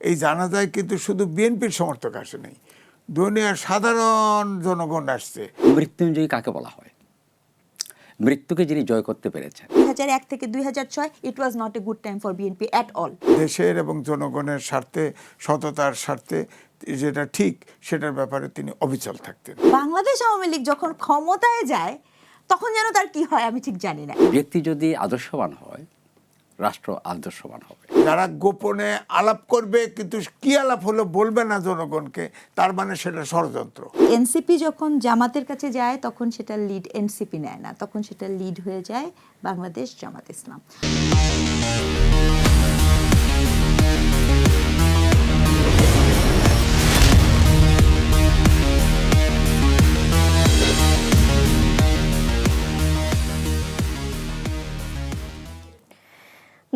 এই জানাজায় কিন্তু শুধু বিএনপির সমর্থক আসে নাই, দুনিয়ার সাধারণ জনগণ আসছে। মৃত্যুঞ্জয়ী কাকে বলা হয়? মৃত্যুকে যিনি জয় করতে পেরেছেন। 2001 থেকে 2006 it was not a good time for BNP at all. দেশের এবং জনগণের স্বার্থে, সততার স্বার্থে যেটা ঠিক সেটার ব্যাপারে তিনি অবিচল থাকতেন। বাংলাদেশ আওয়ামী লীগ যখন ক্ষমতায় যায় তখন যেন তার কি হয় আমি ঠিক জানি না। ব্যক্তি যদি আদর্শবান হয়, রাষ্ট্র আদর্শবান হবে। যারা গোপনে আলাপ করবে কিন্তু কি আলাপ হলো বলবে না জনগণকে, তার মানে সেটা ষড়যন্ত্র। এনসিপি যখন জামাতের কাছে যায় তখন সেটা লিড এনসিপি নেয় না, তখন সেটা লিড হয়ে যায় বাংলাদেশ জামাত ইসলাম।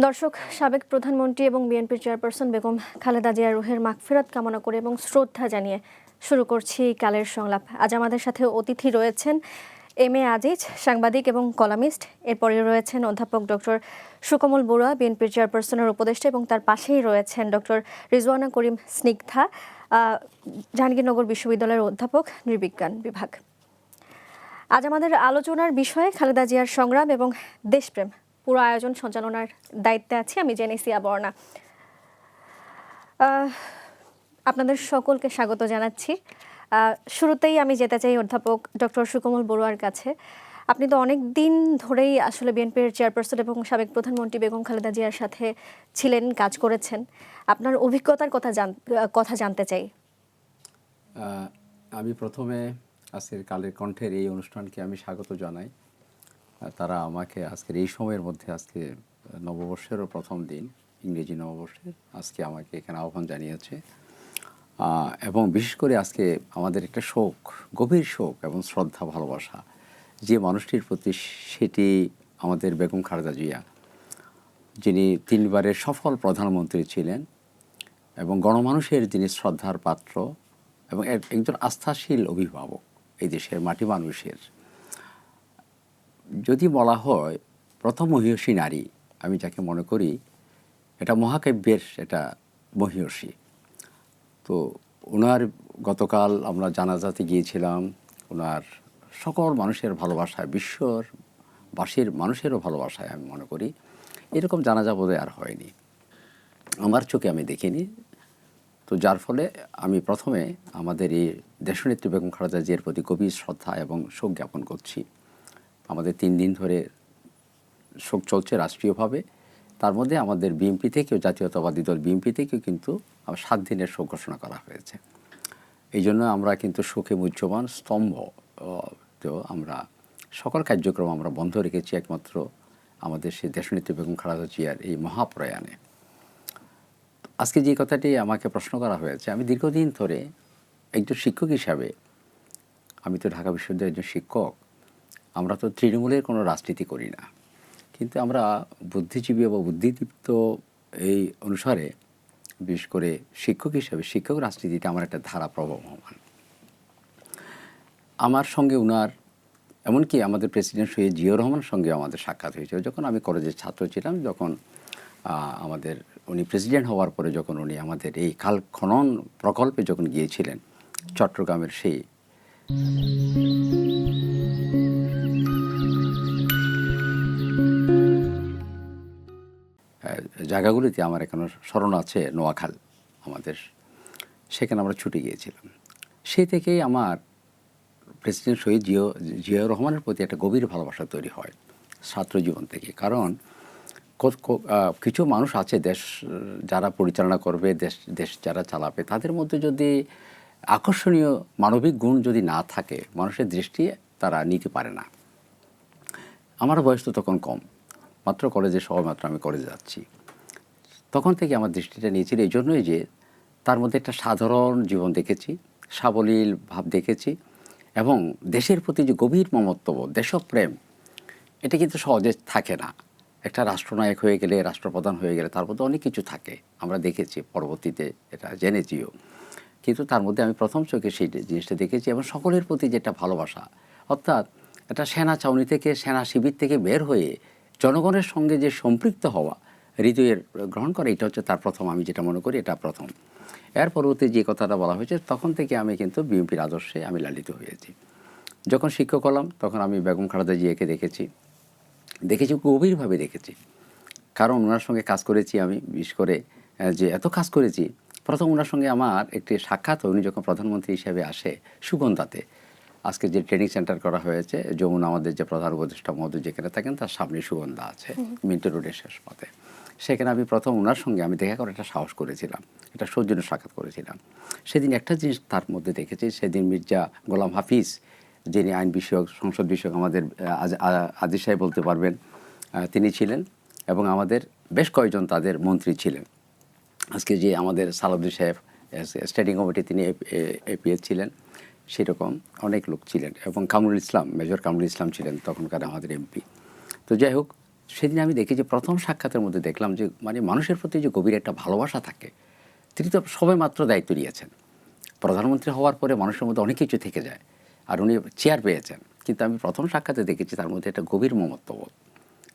দর্শক, সাবেক প্রধানমন্ত্রী এবং বিএনপির চেয়ারপারসন বেগম খালেদা জিয়া রুহের মাগফিরাত কামনা করে এবং শ্রদ্ধা জানিয়ে শুরু করছি কালের সংলাপ। আজ আমাদের সাথে অতিথি রয়েছেন এম এ আজিজ, সাংবাদিক এবং কলামিস্ট। এরপরে রয়েছেন অধ্যাপক ডক্টর সুকমল বড়ুয়া, বিএনপির চেয়ারপারসনের উপদেষ্টা, এবং তার পাশেই রয়েছেন ডক্টর রিজওয়ানা করিম স্নিগ্ধা, জাহাঙ্গীরনগর বিশ্ববিদ্যালয়ের অধ্যাপক, নৃবিজ্ঞান বিভাগ। আজ আমাদের আলোচনার বিষয়ে খালেদা জিয়ার সংগ্রাম এবং দেশপ্রেম। পুরো আয়োজন সঞ্চালনার দায়িত্বে আছি আমি জেনেসিয়া বর্ণা। আপনাদের সকলকে স্বাগত জানাচ্ছি। শুরুতেই আমি যেতে চাই অধ্যাপক ডক্টর সুকমল বড়ুয়ার কাছে। আপনি তো অনেক দিন ধরেই আসলে বিএনপির চেয়ারপারসন এবং সাবেক প্রধানমন্ত্রী বেগম খালেদা জিয়ার সাথে ছিলেন, কাজ করেছেন। আপনার অভিজ্ঞতার কথা জানতে চাই। আমি প্রথমে আজকের কালের কণ্ঠের এই অনুষ্ঠানকে আমি স্বাগত জানাই। তারা আমাকে আজকের এই সময়ের মধ্যে, আজকে নববর্ষেরও প্রথম দিন, ইংরেজি নববর্ষের, আজকে আমাকে এখানে আহ্বান জানিয়েছে। এবং বিশেষ করে আজকে আমাদের একটা শোক, গভীর শোক এবং শ্রদ্ধা, ভালোবাসা যে মানুষটির প্রতি, সেটি আমাদের বেগম খালেদা জিয়া, যিনি 3 বারের সফল প্রধানমন্ত্রী ছিলেন এবং গণমানুষের যিনি শ্রদ্ধার পাত্র এবং একজন আস্থাশীল অভিভাবক এই দেশের মাটি মানুষের। যদি বলা হয় প্রথম মহীয়সী নারী, আমি যাকে মনে করি এটা মহাকাব্যের এটা মহীয়সী। তো ওনার গতকাল আমরা জানাজাতে গিয়েছিলাম। ওনার সকল মানুষের ভালোবাসায়, বিশ্ববাসীর মানুষেরও ভালোবাসায় আমি মনে করি এরকম জানাজা বোধহয় আর হয়নি, আমার চোখে আমি দেখিনি। তো যার ফলে আমি প্রথমে আমাদের এই দেশনেত্রী বেগম খালেদা জিয়ার প্রতি গভীর শ্রদ্ধা এবং শোক জ্ঞাপন করছি। আমাদের 3 দিন ধরে শোক চলছে রাষ্ট্রীয়ভাবে। তার মধ্যে আমাদের বিএনপি থেকেও, জাতীয়তাবাদী দল বিএনপি থেকেও কিন্তু 7 দিনের শোক ঘোষণা করা হয়েছে। এই জন্য আমরা কিন্তু শোকে মুহ্যমান স্তম্ভ, তো আমরা সকল কার্যক্রম আমরা বন্ধ রেখেছি একমাত্র আমাদের সেই দেশনেত্রী বেগম খালেদা জিয়ার এই মহাপ্রয়াণে। আজকে যে কথাটি আমাকে প্রশ্ন করা হয়েছে, আমি দীর্ঘদিন ধরে একজন শিক্ষক হিসাবে, আমি তো ঢাকা বিশ্ববিদ্যালয়ের একজন শিক্ষক, আমরা তো তৃণমূলের কোনো রাজনীতি করি না, কিন্তু আমরা বুদ্ধিজীবী বা বুদ্ধিদীপ্ত এই অনুসারে বিশেষ করে শিক্ষক হিসাবে শিক্ষক রাজনীতিটা আমার একটা ধারা প্রবহমান। আমার সঙ্গে উনার, এমনকি আমাদের প্রেসিডেন্ট শহীদ জিয়াউর রহমানের সঙ্গে আমাদের সাক্ষাৎ হয়েছিল যখন আমি কলেজের ছাত্র ছিলাম। যখন আমাদের উনি প্রেসিডেন্ট হওয়ার পরে যখন উনি আমাদের এই খাল খনন প্রকল্পে যখন গিয়েছিলেন চট্টগ্রামের সেই জায়গাগুলিতে, আমার এখনো স্মরণ আছে নোয়াখাল আমাদের, সেখানে আমরা ছুটে গিয়েছিলাম। সেই থেকেই আমার প্রেসিডেন্ট শহীদ জিয়াউর রহমানের প্রতি একটা গভীর ভালোবাসা তৈরি হয় ছাত্র জীবন থেকে। কারণ কিছু মানুষ আছে দেশ যারা পরিচালনা করবে, দেশ যারা চালাবে, তাদের মধ্যে যদি আকর্ষণীয় মানবিক গুণ যদি না থাকে, মানুষের দৃষ্টি তারা নিতে পারে না। আমার বয়স তো তখন কম, মাত্র কলেজে, সবেমাত্র আমি কলেজে যাচ্ছি। তখন থেকে আমার দৃষ্টিটা নিয়েছিল এই জন্যই যে তার মধ্যে একটা সাধারণ জীবন দেখেছি, সাবলীল ভাব দেখেছি, এবং দেশের প্রতি যে গভীর মমত্ববোধ, দেশপ্রেম, এটা কিন্তু সহজে থাকে না। একটা রাষ্ট্রনায়ক হয়ে গেলে, রাষ্ট্রপ্রধান হয়ে গেলে তার মধ্যে অনেক কিছু থাকে, আমরা দেখেছি, পরবর্তীতে এটা জেনেছিও। কিন্তু তার মধ্যে আমি প্রথম চোখে সেই জিনিসটা দেখেছি, এবং সকলের প্রতি যেটা ভালোবাসা, অর্থাৎ একটা সেনা ছাউনি থেকে, সেনা শিবির থেকে বের হয়ে জনগণের সঙ্গে যে সম্পৃক্ত হওয়া, হৃদয়ের গ্রহণ করে, এটা হচ্ছে তার প্রথম, আমি যেটা মনে করি এটা প্রথম। এর পরবর্তী যে কথাটা বলা হয়েছে, তখন থেকে আমি কিন্তু বিএনপির আদর্শে আমি লালিত হয়েছি। যখন শিক্ষক হলাম তখন আমি বেগম খালেদা জিয়াকে দেখেছি, গভীরভাবে দেখেছি। কারণ ওনার সঙ্গে কাজ করেছি আমি, বিশেষ করে যে এত কাজ করেছি, প্রথম ওনার সঙ্গে আমার একটি সাক্ষাৎ হয়, উনি যখন প্রধানমন্ত্রী হিসেবে আসে সুগন্ধাতে, আজকে যে ট্রেনিং সেন্টার করা হয়েছে, যমুনা আমাদের যে প্রধান উপদেষ্টা মহোদয় যেখানে থাকেন তার সামনে সুগন্ধা আছে, মিন্টো রোডের শেষ পথে। সেখানে আমি প্রথম ওনার সঙ্গে আমি দেখা করার একটা সাহস করেছিলাম, একটা সৌজন্য সাক্ষাৎ করেছিলাম। সেদিন একটা জিনিস তার মধ্যে দেখেছি, সেদিন মির্জা গোলাম হাফিজ, যিনি আইন বিষয়ক, সংসদ বিষয়ক আমাদের আদি সাহেব বলতে পারবেন, তিনি ছিলেন, এবং আমাদের বেশ কয়েকজন তাদের মন্ত্রী ছিলেন। আজকে যে আমাদের সালাউদ্দিন সাহেব স্ট্যান্ডিং কমিটি, তিনি এপিএস ছিলেন, সেরকম অনেক লোক ছিলেন, এবং কামরুল ইসলাম, মেজর কামরুল ইসলাম ছিলেন তখনকার আমাদের এমপি। তো যাই হোক, সেদিন আমি দেখি যে প্রথম সাক্ষাতের মধ্যে দেখলাম যে মানে মানুষের প্রতি যে গভীর একটা ভালোবাসা থাকে। তিনি তো সবে মাত্র দায়িত্ব নিয়েছেন, প্রধানমন্ত্রী হওয়ার পরে মানুষের মধ্যে অনেক কিছু থেকে যায়, আর উনি চেয়ার পেয়েছেন, কিন্তু আমি প্রথম সাক্ষাতে দেখেছি তার মধ্যে একটা গভীর মমত্ববোধ,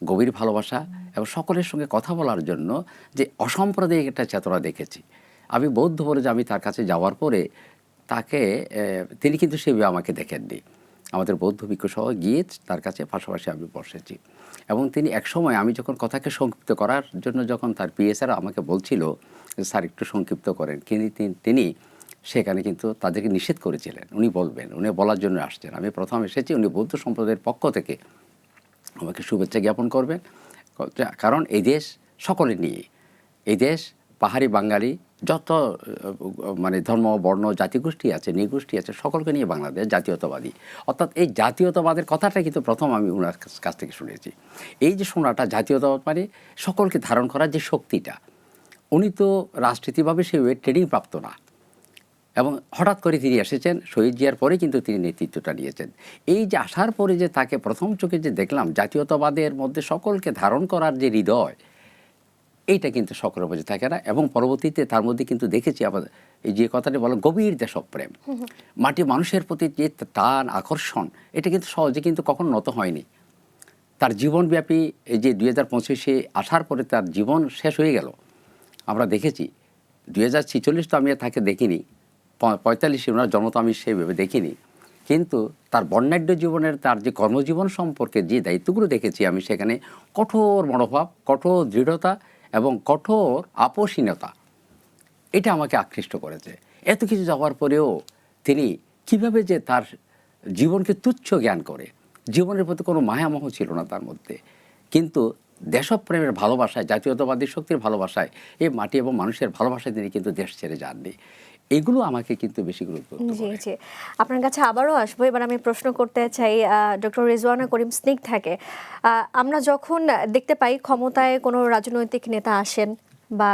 গভীর ভালোবাসা, এবং সকলের সঙ্গে কথা বলার জন্য যে অসাম্প্রদায়িক একটা চেতনা দেখেছি। আমি বৌদ্ধ বলে যে আমি তার কাছে যাওয়ার পরে তাকে, তিনি কিন্তু সেভাবে আমাকে দেখেননি, আমাদের বৌদ্ধ ভিক্ষু সহ গিয়ে তার কাছে পাশাপাশি আমি বসেছি। এবং তিনি একসময় আমি যখন কথাকে সংক্ষিপ্ত করার জন্য, যখন তার পিএসআর আমাকে বলছিল স্যার একটু সংক্ষিপ্ত করেন, কিন্তু তিনি সেখানে কিন্তু তাদেরকে নিষেধ করেছিলেন, উনি বলবেন, উনি বলার জন্য আসছেন। আমি প্রথম এসেছি, উনি বৌদ্ধ সম্প্রদায়ের পক্ষ থেকে আমাকে শুভেচ্ছা জ্ঞাপন করবেন, কারণ এই দেশ সকলে নিয়ে, এই দেশ পাহাড়ি বাঙালি যত মানে ধর্ম, বর্ণ, জাতিগোষ্ঠী আছে, নৃগোষ্ঠী আছে, সকলকে নিয়ে বাংলাদেশ জাতীয়তাবাদী। অর্থাৎ এই জাতীয়তাবাদের কথাটা কিন্তু প্রথম আমি ওনার কাছ থেকে শুনেছি। এই যে শোনাটা, জাতীয়তাবাদ মানে সকলকে ধারণ করার যে শক্তিটা, উনি তো রাজনীতিভাবে সেভাবে ট্রেনিং প্রাপ্ত না, এবং হঠাৎ করে তিনি এসেছেন, শহীদ জিয়ার পরে কিন্তু তিনি নেতৃত্বটা নিয়েছেন। এই যে আসার পরে যে তাকে প্রথম চোখে যে দেখলাম জাতীয়তাবাদের মধ্যে সকলকে ধারণ করার যে হৃদয়, এইটা কিন্তু সকলের মধ্যে থাকে না। এবং পরবর্তীতে তার মধ্যে কিন্তু দেখেছি আবার এই যে কথাটি বলো গভীর দেশপ্রেম, মাটি মানুষের প্রতি যে টান, আকর্ষণ, এটা কিন্তু সহজে কিন্তু কখনো নত হয়নি। তার জীবনব্যাপী এই যে 2025-এ আসার পরে তার জীবন শেষ হয়ে গেল, আমরা দেখেছি। 2046 তো আমি তাকে দেখিনি, 45-এ ওনার জন্ম তো আমি সেভাবে দেখিনি, কিন্তু তার বর্ণাঢ্য জীবনের, তার যে কর্মজীবন সম্পর্কে যে দায়িত্বগুলো দেখেছি আমি, সেখানে কঠোর মনোভাব, কঠোর দৃঢ়তা এবং কঠোর আপোষহীনতা, এটা আমাকে আকৃষ্ট করেছে। এত কিছু যাওয়ার পরেও তিনি কিভাবে যে তার জীবনকে তুচ্ছ জ্ঞান করে, জীবনের প্রতি কোনো মায়ামোহ ছিল না তার মধ্যে, কিন্তু দেশপ্রেমের ভালোবাসায়, জাতীয়তাবাদী শক্তির ভালোবাসায়, এই মাটি এবং মানুষের ভালোবাসায় তিনি কিন্তু দেশ ছেড়ে যাননি। এগুলো আমাকে কিন্তু বেশি গুরুত্বপূর্ণ। জি জি, আপনার কাছে আবারও আসবো। এবার আমি প্রশ্ন করতে চাই ডক্টর রিজওয়ানা করিম স্নিগ্ধাকে। আমরা যখন দেখতে পাই ক্ষমতায় কোনো রাজনৈতিক নেতা আসেন, বা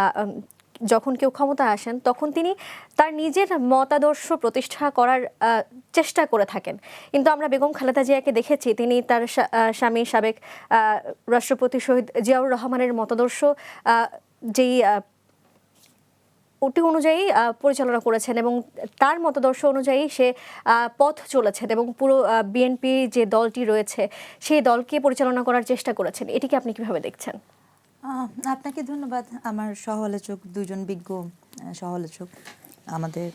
যখন কেউ ক্ষমতায় আসেন, তখন তিনি তার নিজের মতাদর্শ প্রতিষ্ঠা করার চেষ্টা করে থাকেন। কিন্তু আমরা বেগম খালেদা জিয়াকে দেখেছি, তিনি তার স্বামী সাবেক রাষ্ট্রপতি শহীদ জিয়াউর রহমানের মতাদর্শ যেই ওটি অনুযায়ী পরিচালনা করেছেন, এবং তার মতাদর্শ অনুযায়ী সে পথ চলেছেন, এবং পুরো বিএনপি যে দলটি রয়েছে সেই দলকে পরিচালনা করার চেষ্টা করেছেন। এটিকে আপনি কিভাবে দেখছেন? আপনাকে ধন্যবাদ। আমার সহ-আলোচক, দুজন বিজ্ঞ সহ-আলোচক, আমাদের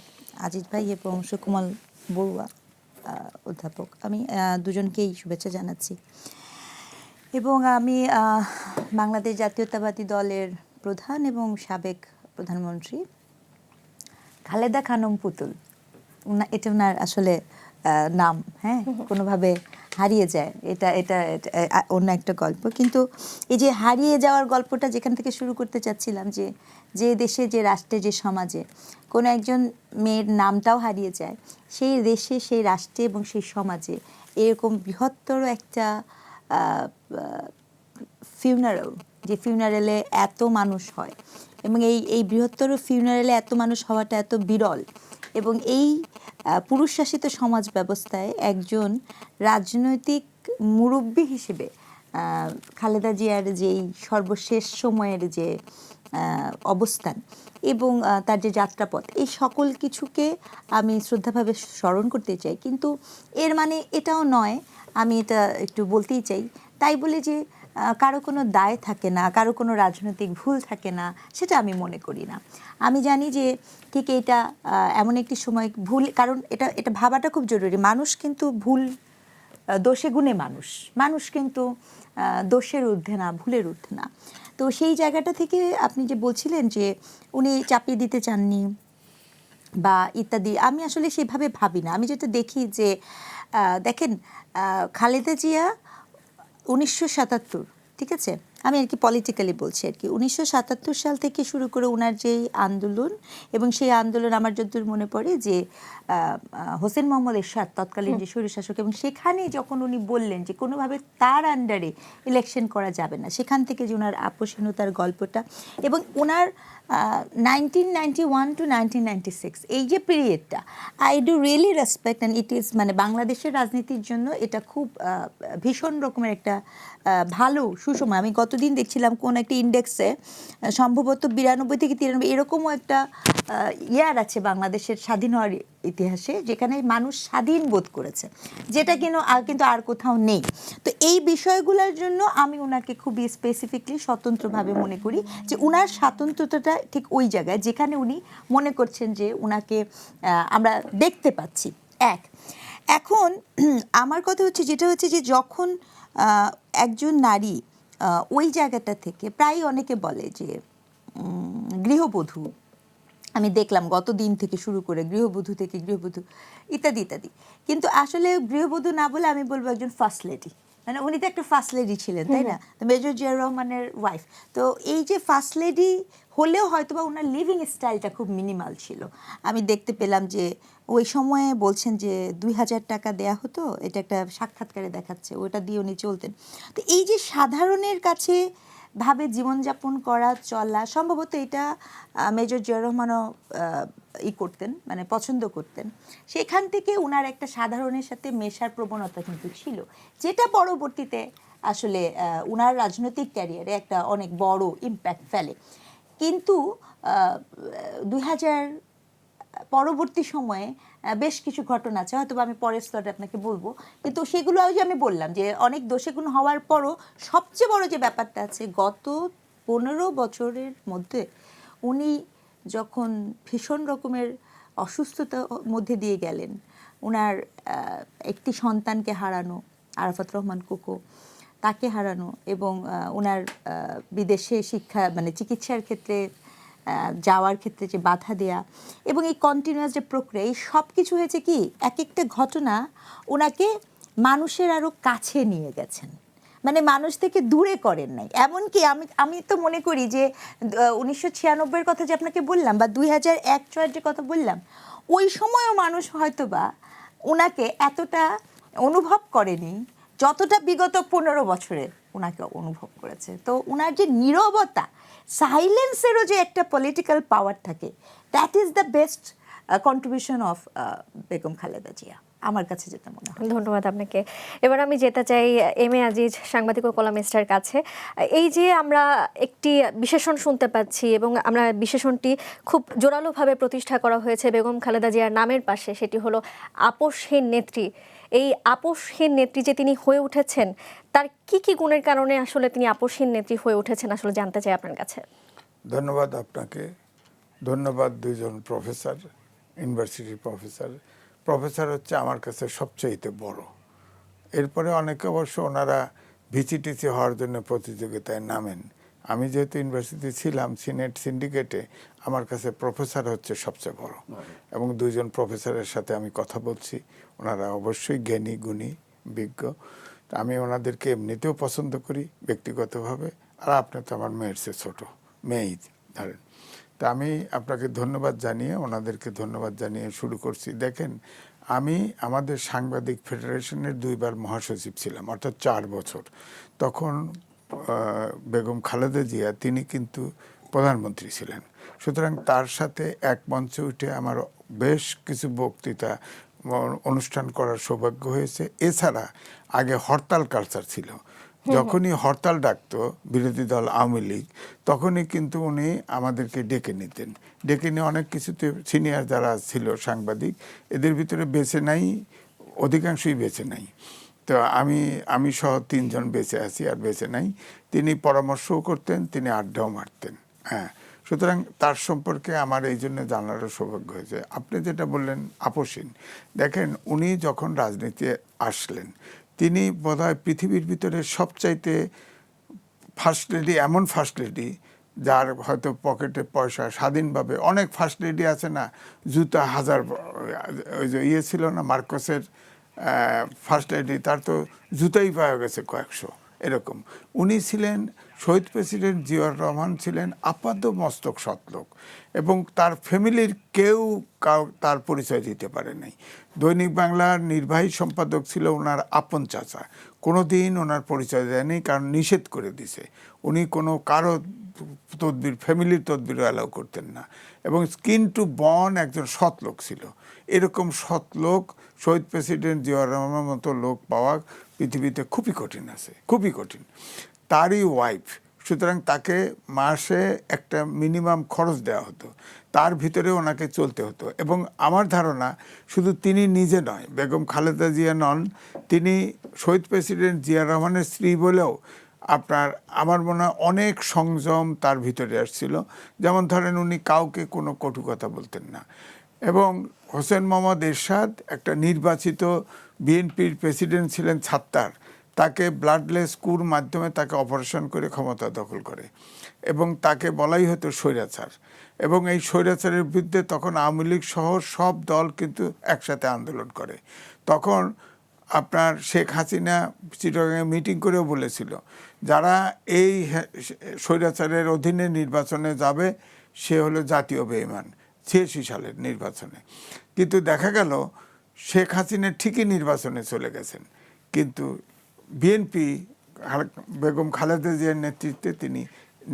আজিজ ভাই এবং সুকুমাল বড়ুয়া অধ্যাপক, আমি দুজনকেই শুভেচ্ছা জানাচ্ছি। এবং আমি বাংলাদেশ জাতীয়তাবাদী দলের প্রধান এবং সাবেক প্রধানমন্ত্রী খালেদা খানম পুতুল, এটা ওনার আসলে নাম, হ্যাঁ, কোনোভাবে হারিয়ে যায়, এটা এটা অন্য একটা গল্প। কিন্তু এই যে হারিয়ে যাওয়ার গল্পটা যেখান থেকে শুরু করতে চাচ্ছিলাম, যে যে দেশে, যে রাষ্ট্রে, যে সমাজে কোনো একজন মেয়ের নামটাও হারিয়ে যায়, সেই দেশে, সেই রাষ্ট্রে এবং সেই সমাজে এরকম বৃহত্তর একটা ফিউনারাল, যে ফিউনারেলে এত মানুষ হয়, এবং এই বৃহত্তর ফিউনারেলে এত মানুষ হওয়াটা এত বিরল। এবং এই পুরুষ শাসিত সমাজ ব্যবস্থায় একজন রাজনৈতিক মুরব্বী হিসেবে খালেদা জিয়ার যেই সর্বশেষ সময়ের যে অবস্থান এবং তার যে যাত্রাপথ, এই সকল কিছুকে আমি শ্রদ্ধাভাবে স্মরণ করতে চাই। কিন্তু এর মানে এটাও নয়, আমি এটা একটু বলতেই চাই, তাই বলে যে কারো কোনো দায় থাকে না, কারো কোনো রাজনৈতিক ভুল থাকে না, সেটা আমি মনে করি না। আমি জানি যে ঠিক এটা এমন একটি সময় ভুল, কারণ এটা ভাবাটা খুব জরুরি। মানুষ কিন্তু ভুল দোষে গুণে মানুষ কিন্তু দোষের ঊর্ধ্বে না, ভুলের ঊর্ধ্বে না। তো সেই জায়গাটা থেকে আপনি যে বলছিলেন যে উনি চাপিয়ে দিতে চাননি বা ইত্যাদি, আমি আসলে সেভাবে ভাবি না। আমি যেটা দেখি যে দেখেন, খালেদা জিয়া 1977, ঠিক আছে, আমি আর কি পলিটিক্যালি বলছি আর কি, 1977 সাল থেকে শুরু করে ওনার যেই আন্দোলন, এবং সেই আন্দোলন আমার যতদূর মনে পড়ে যে হোসেন মোহাম্মদ এরশাদ তৎকালীন যে স্বৈরশাসক, এবং সেখানে যখন উনি বললেন যে কোনোভাবে তার আন্ডারে ইলেকশন করা যাবে না, সেখান থেকে যে ওনার আপোষহীনতার গল্পটা, এবং ওনার 1991 to 1996 এই যে পিরিয়ডটা, I do really respect and it is, মানে বাংলাদেশের রাজনীতির জন্য এটা খুব ভীষণ রকমের একটা ভালো সুসময়। আমি গতদিন দেখছিলাম কোন একটা ইন্ডেক্সে সম্ভবত 92 থেকে 93 এরকমও একটা ইয়ার আছে বাংলাদেশের স্বাধীন হওয়ার ইতিহাসে, যেখানে মানুষ স্বাধীন বোধ করেছে, যেটা কিন্তু আর কোথাও নেই। তো এই বিষয়গুলোর জন্য আমি ওনাকে খুবই স্পেসিফিকলি স্বতন্ত্রভাবে মনে করি যে ওনার স্বাতন্ত্র্যতা ঠিক ওই জায়গায় যেখানে উনি মনে করছেন যে ওনাকে আমরা দেখতে পাচ্ছি। এখন আমার কথা হচ্ছে যেটা হচ্ছে যে যখন একজন নারী ওই জায়গাটা থেকে, প্রায় অনেকে বলে যে গৃহবধূ, আমি দেখলাম গত দিন থেকে শুরু করে গৃহবধূ ইত্যাদি ইত্যাদি, কিন্তু আসলে গৃহবধূ না বলে আমি বলবো একজন ফার্স্ট লেডি। মানে উনি তো একটা ফার্স্ট লেডি ছিলেন, তাই না, মেজর জিয়া রহমানের ওয়াইফ। তো এই যে ফার্স্ট লেডি হলেও হয়তো বা ওনার লিভিং স্টাইলটা খুব মিনিমাল ছিল। আমি দেখতে পেলাম যে ওই সময়ে বলছেন যে 2000 টাকা দেয়া হতো, এটা একটা সাক্ষাৎকারে দেখাচ্ছে, ওটা দিয়ে উনি চলতেন। তো এই যে সাধারণের কাছে ভাবে জীবনযাপন করা, চলা, সম্ভবত এটা মেজর জিয়া রহমানও করতেন, মানে পছন্দ করতেন। সেখান থেকে ওনার একটা সাধারণের সাথে মেশার প্রবণতা কিন্তু ছিল, যেটা পরবর্তীতে আসলে ওনার রাজনৈতিক ক্যারিয়ারে একটা অনেক বড় ইম্প্যাক্ট ফেলে। কিন্তু 2000 পরবর্তী সময়ে বেশ কিছু ঘটনা আছে, হয়তো আমি পরের স্তরে আপনাকে বলবো, কিন্তু সেগুলো ওই যে আমি বললাম যে অনেক দোষে গুণ হওয়ার পরও সবচেয়ে বড় যে ব্যাপারটা আছে, গত 15 বছরের মধ্যে উনি যখন ভীষণ রকমের অসুস্থতার মধ্যে দিয়ে গেলেন, ওনার একটি সন্তানকে হারানো, আরাফাত রহমান কোকো, তাকে হারানো, এবং ওনার বিদেশে শিক্ষা মানে চিকিৎসার ক্ষেত্রে যাওয়ার ক্ষেত্রে যে বাধা দেয়া, এবং এই কন্টিনিউয়াস যে প্রক্রিয়া, এই সব কিছু হয়েছে কি এক একটা ঘটনা ওনাকে মানুষের আরও কাছে নিয়ে গেছেন, মানে মানুষ থেকে দূরে করেন নাই। এমনকি আমি তো মনে করি যে 1996-এর কথা যে আপনাকে বললাম, বা 2001-06 যে কথা বললাম, ওই সময়ও মানুষ হয়তো বা ওনাকে এতটা অনুভব করেনি যতটা বিগত 15 বছরে ওনাকে অনুভব করেছে। তো ওনার যে নীরবতা, সাইলেন্সেরও যে একটা পলিটিক্যাল পাওয়ার থাকে, that is the best contribution of Begum Khaleda Zia, আমার কাছে যেটা মনে হয়। ধন্যবাদ আপনাকে। এবার আমি যেতে চাই এম এ আজিজ, সাংবাদিক ও কলামিস্টের কাছে। এই যে আমরা একটি বিশেষণ শুনতে পাচ্ছি, এবং আমরা বিশেষণটি খুব জোরালোভাবে প্রতিষ্ঠা করা হয়েছে বেগম খালেদা জিয়ার নামের পাশে, সেটি হলো আপোষহীন নেত্রী। এই আপোষহীন নেত্রী যে তিনি হয়ে উঠেছেন, তার কি কি গুণের কারণে আসলে তিনি আপোষহীন নেত্রী হয়ে উঠেছেন, আসলে জানতে চাই আপনার কাছে। ধন্যবাদ আপনাকে, ধন্যবাদ দুইজন প্রফেসর, ইউনিভার্সিটির প্রফেসর হচ্ছে আমার কাছে সবচাইতে বড়। এরপরে অনেকে অবশ্য ওনারা ভিসিটিসি হওয়ার জন্য প্রতিযোগিতায় নামেন। আমি যেহেতু ইউনিভার্সিটি ছিলাম, সিনেট সিন্ডিকেটে আমার কাছে প্রফেসর হচ্ছে সবচেয়ে বড়, এবং দুইজন প্রফেসরের সাথে আমি কথা বলছি, ওনারা অবশ্যই জ্ঞানী, গুণী, বিজ্ঞ। আমি ওনাদেরকে এমনিতেও পছন্দ করি ব্যক্তিগতভাবে, আর আপনি তো আমার মেয়ের চেয়ে ছোটো, মেয়েই ধরেন। তা আমি আপনাকে ধন্যবাদ জানিয়ে, ওনাদেরকে ধন্যবাদ জানিয়ে শুরু করছি। দেখেন, আমি আমাদের সাংবাদিক ফেডারেশনের 2 বার মহাসচিব ছিলাম, অর্থাৎ 4 বছর। তখন বেগম খালেদা জিয়া তিনি কিন্তু প্রধানমন্ত্রী ছিলেন, সুতরাং তার সাথে এক মঞ্চে উঠে আমার বেশ কিছু বক্তৃতা অনুষ্ঠান করার সৌভাগ্য হয়েছে। এছাড়া আগে হরতাল কালচার ছিল, যখনই হরতাল ডাকতো বিরোধী দল আওয়ামী লীগ, তখনই কিন্তু উনি আমাদেরকে ডেকে নিতেন। ডেকে নিয়ে অনেক কিছুতে সিনিয়র যারা ছিল সাংবাদিক, এদের ভিতরে বেছে নাই, অধিকাংশই বেছে নাই। তো তো আমি সহ 3 জন বেঁচে আছি, আর বেঁচে নাই। তিনি পরামর্শও করতেন, তিনি আড্ডাও মারতেন। হ্যাঁ, সুতরাং তার সম্পর্কে আমার এই জন্য জানারও সৌভাগ্য হয়েছে। আপনি যেটা বললেন আপসীন, দেখেন উনি যখন রাজনীতি আসলেন, তিনি বোধহয় পৃথিবীর ভিতরে সবচাইতে ফার্স্ট লেডি, এমন ফার্স্ট লেডি যার হয়তো পকেটে পয়সা, স্বাধীনভাবে, অনেক ফার্স্ট লেডি আছে না, জুতা হাজার, ওই যে ছিল না মার্কসের ফার্স্ট লেডি, তার তো জুতাই পাওয়া গেছে কয়েকশো, এরকম। উনি ছিলেন, শহীদ প্রেসিডেন্ট জিয়াউর রহমান ছিলেন আপাত মস্তক সৎলোক, এবং তার ফ্যামিলির কেউ তার পরিচয় দিতে পারে নাই। দৈনিক বাংলার নির্বাহী সম্পাদক ছিল ওনার আপন চাচা, কোনো দিন ওনার পরিচয় দেয়নি, কারণ নিষেধ করে দিছে। উনি কোনো কারো তদবির, ফ্যামিলির তদবিরও অ্যালাউ করতেন না, এবং স্কিন টু বন একজন সৎ লোক ছিল। এরকম সৎ লোক শহীদ প্রেসিডেন্ট জিয়াউর রহমানের মতো লোক পাওয়া পৃথিবীতে খুবই কঠিন আছে, খুবই কঠিন। তারই ওয়াইফ, সুতরাং তাকে মাসে একটা মিনিমাম খরচ দেওয়া হতো, তার ভিতরে ওনাকে চলতে হতো। এবং আমার ধারণা শুধু তিনি নিজে নয়, বেগম খালেদা জিয়া নন, তিনি শহীদ প্রেসিডেন্ট জিয়া রহমানের স্ত্রী বলেও আমার মনে হয় অনেক সংযম তার ভিতরে আসছিল। যেমন ধরেন উনি কাউকে কোনো কটু কথা বলতেন না। এবং হোসেন মোহাম্মদ এরশাদ একটা নির্বাচিত বিএনপির প্রেসিডেন্ট ছিলেন ৭৭, তাকে ব্লাডলেস কুর মাধ্যমে তাকে অপারেশন করে ক্ষমতা দখল করে, এবং তাকে বলাই হতো স্বৈরাচার। এবং এই স্বৈরাচারের বিরুদ্ধে তখন আওয়ামী লীগ সহ সব দল কিন্তু একসাথে আন্দোলন করে। তখন শেখ হাসিনা চিটাগাংয়ে মিটিং করেও বলেছিল, যারা এই স্বৈরাচারের অধীনে নির্বাচনে যাবে সে হলো জাতীয় বেঈমান, ৮৬ সালের নির্বাচনে। কিন্তু দেখা গেল শেখ হাসিনা ঠিকই নির্বাচনে চলে গেছেন, কিন্তু বিএনপি বেগম খালেদা জিয়ার নেতৃত্বে তিনি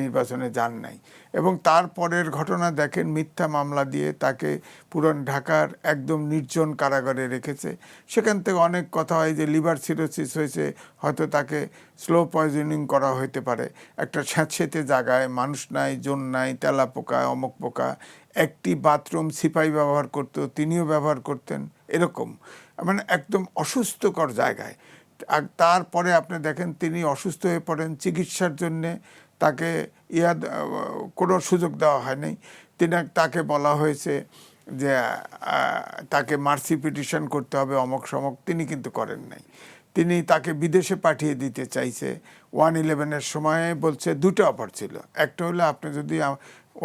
নির্বাচনে যান নাই। এবং তারপরের ঘটনা দেখেন, মিথ্যা মামলা দিয়ে তাকে পুরান ঢাকার একদম নির্জন কারাগারে রেখেছে। সেখান থেকে অনেক কথা হয় যে লিভার সিরোসিস হয়েছে, হয়তো তাকে স্লো পয়জনিং করা হতে পারে। একটা স্যাঁতসেঁতে জায়গায়, মানুষ নাই, জন নাই, তেলা পোকা, অমক পোকা, একটি বাথরুম সিপাই ব্যবহার করতো, তিনিও ব্যবহার করতেন, এরকম মানে একদম অসুস্থকর জায়গায়। আর তারপরে আপনি দেখেন তিনি অসুস্থ হয়ে পড়েন, চিকিৎসার জন্যে তাকে কোনো সুযোগ দেওয়া হয়নি। তাকে বলা হয়েছে যে তাকে মার্সি পিটিশন করতে হবে, অমক সমক, তিনি কিন্তু করেন নাই। তিনি তাকে বিদেশে পাঠিয়ে দিতে চাইছে 1/11-এর সময়ে, বলছে দুটো অফার ছিল, একটা হলো আপনি যদি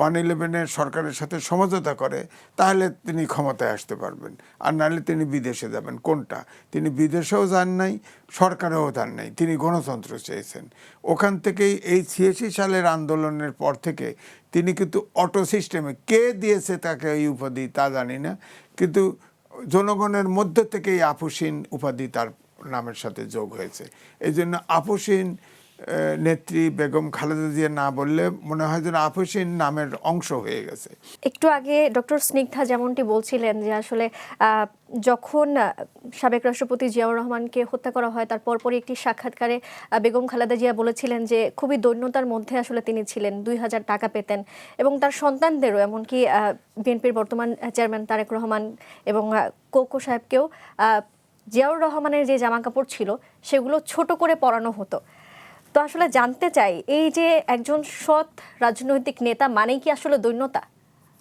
1/11-এর সরকারের সাথে সমঝোতা করে তাহলে তিনি ক্ষমতায় আসতে পারবেন, আর নাহলে তিনি বিদেশে যাবেন। কোনটা? তিনি বিদেশেও যান নাই, সরকারেও যান নাই, তিনি গণতন্ত্র চেয়েছেন। ওখান থেকেই এই ৮৬ সালের আন্দোলনের পর থেকে তিনি কিন্তু অটো সিস্টেমে, কে দিয়েছে তাকে এই উপাধি তা জানি না, কিন্তু জনগণের মধ্য থেকেই আপসীন উপাধি তার নামের সাথে যোগ হয়েছে। এই জন্য আপসীন নেত্রী বেগম খালেদা জিয়া না বললে মনে হয় যেন আপসীন নামের অংশ হয়ে গেছে। একটু আগে ডক্টর স্নিগ্ধা যেমনটি বলছিলেন যে আসলে যখন সাবেক রাষ্ট্রপতি জিয়াউর রহমানকে হত্যা করা হয়, তার পরপরই একটি সাক্ষাৎকারে বেগম খালেদা জিয়া বলেছিলেন যে খুবই দৈন্যতার মধ্যে আসলে তিনি ছিলেন, ২,০০০ টাকা পেতেন, এবং তার সন্তানদেরও, এমনকি বিএনপির বর্তমান চেয়ারম্যান তারেক রহমান এবং কোকো সাহেবকেও জিয়াউর রহমানের যে জামা কাপড় ছিল সেগুলো ছোট করে পরানো হতো। তো আসলে জানতে চাই, এই যে একজন সৎ রাজনৈতিক নেতা মানেই কি আসলে দৈন্যতা?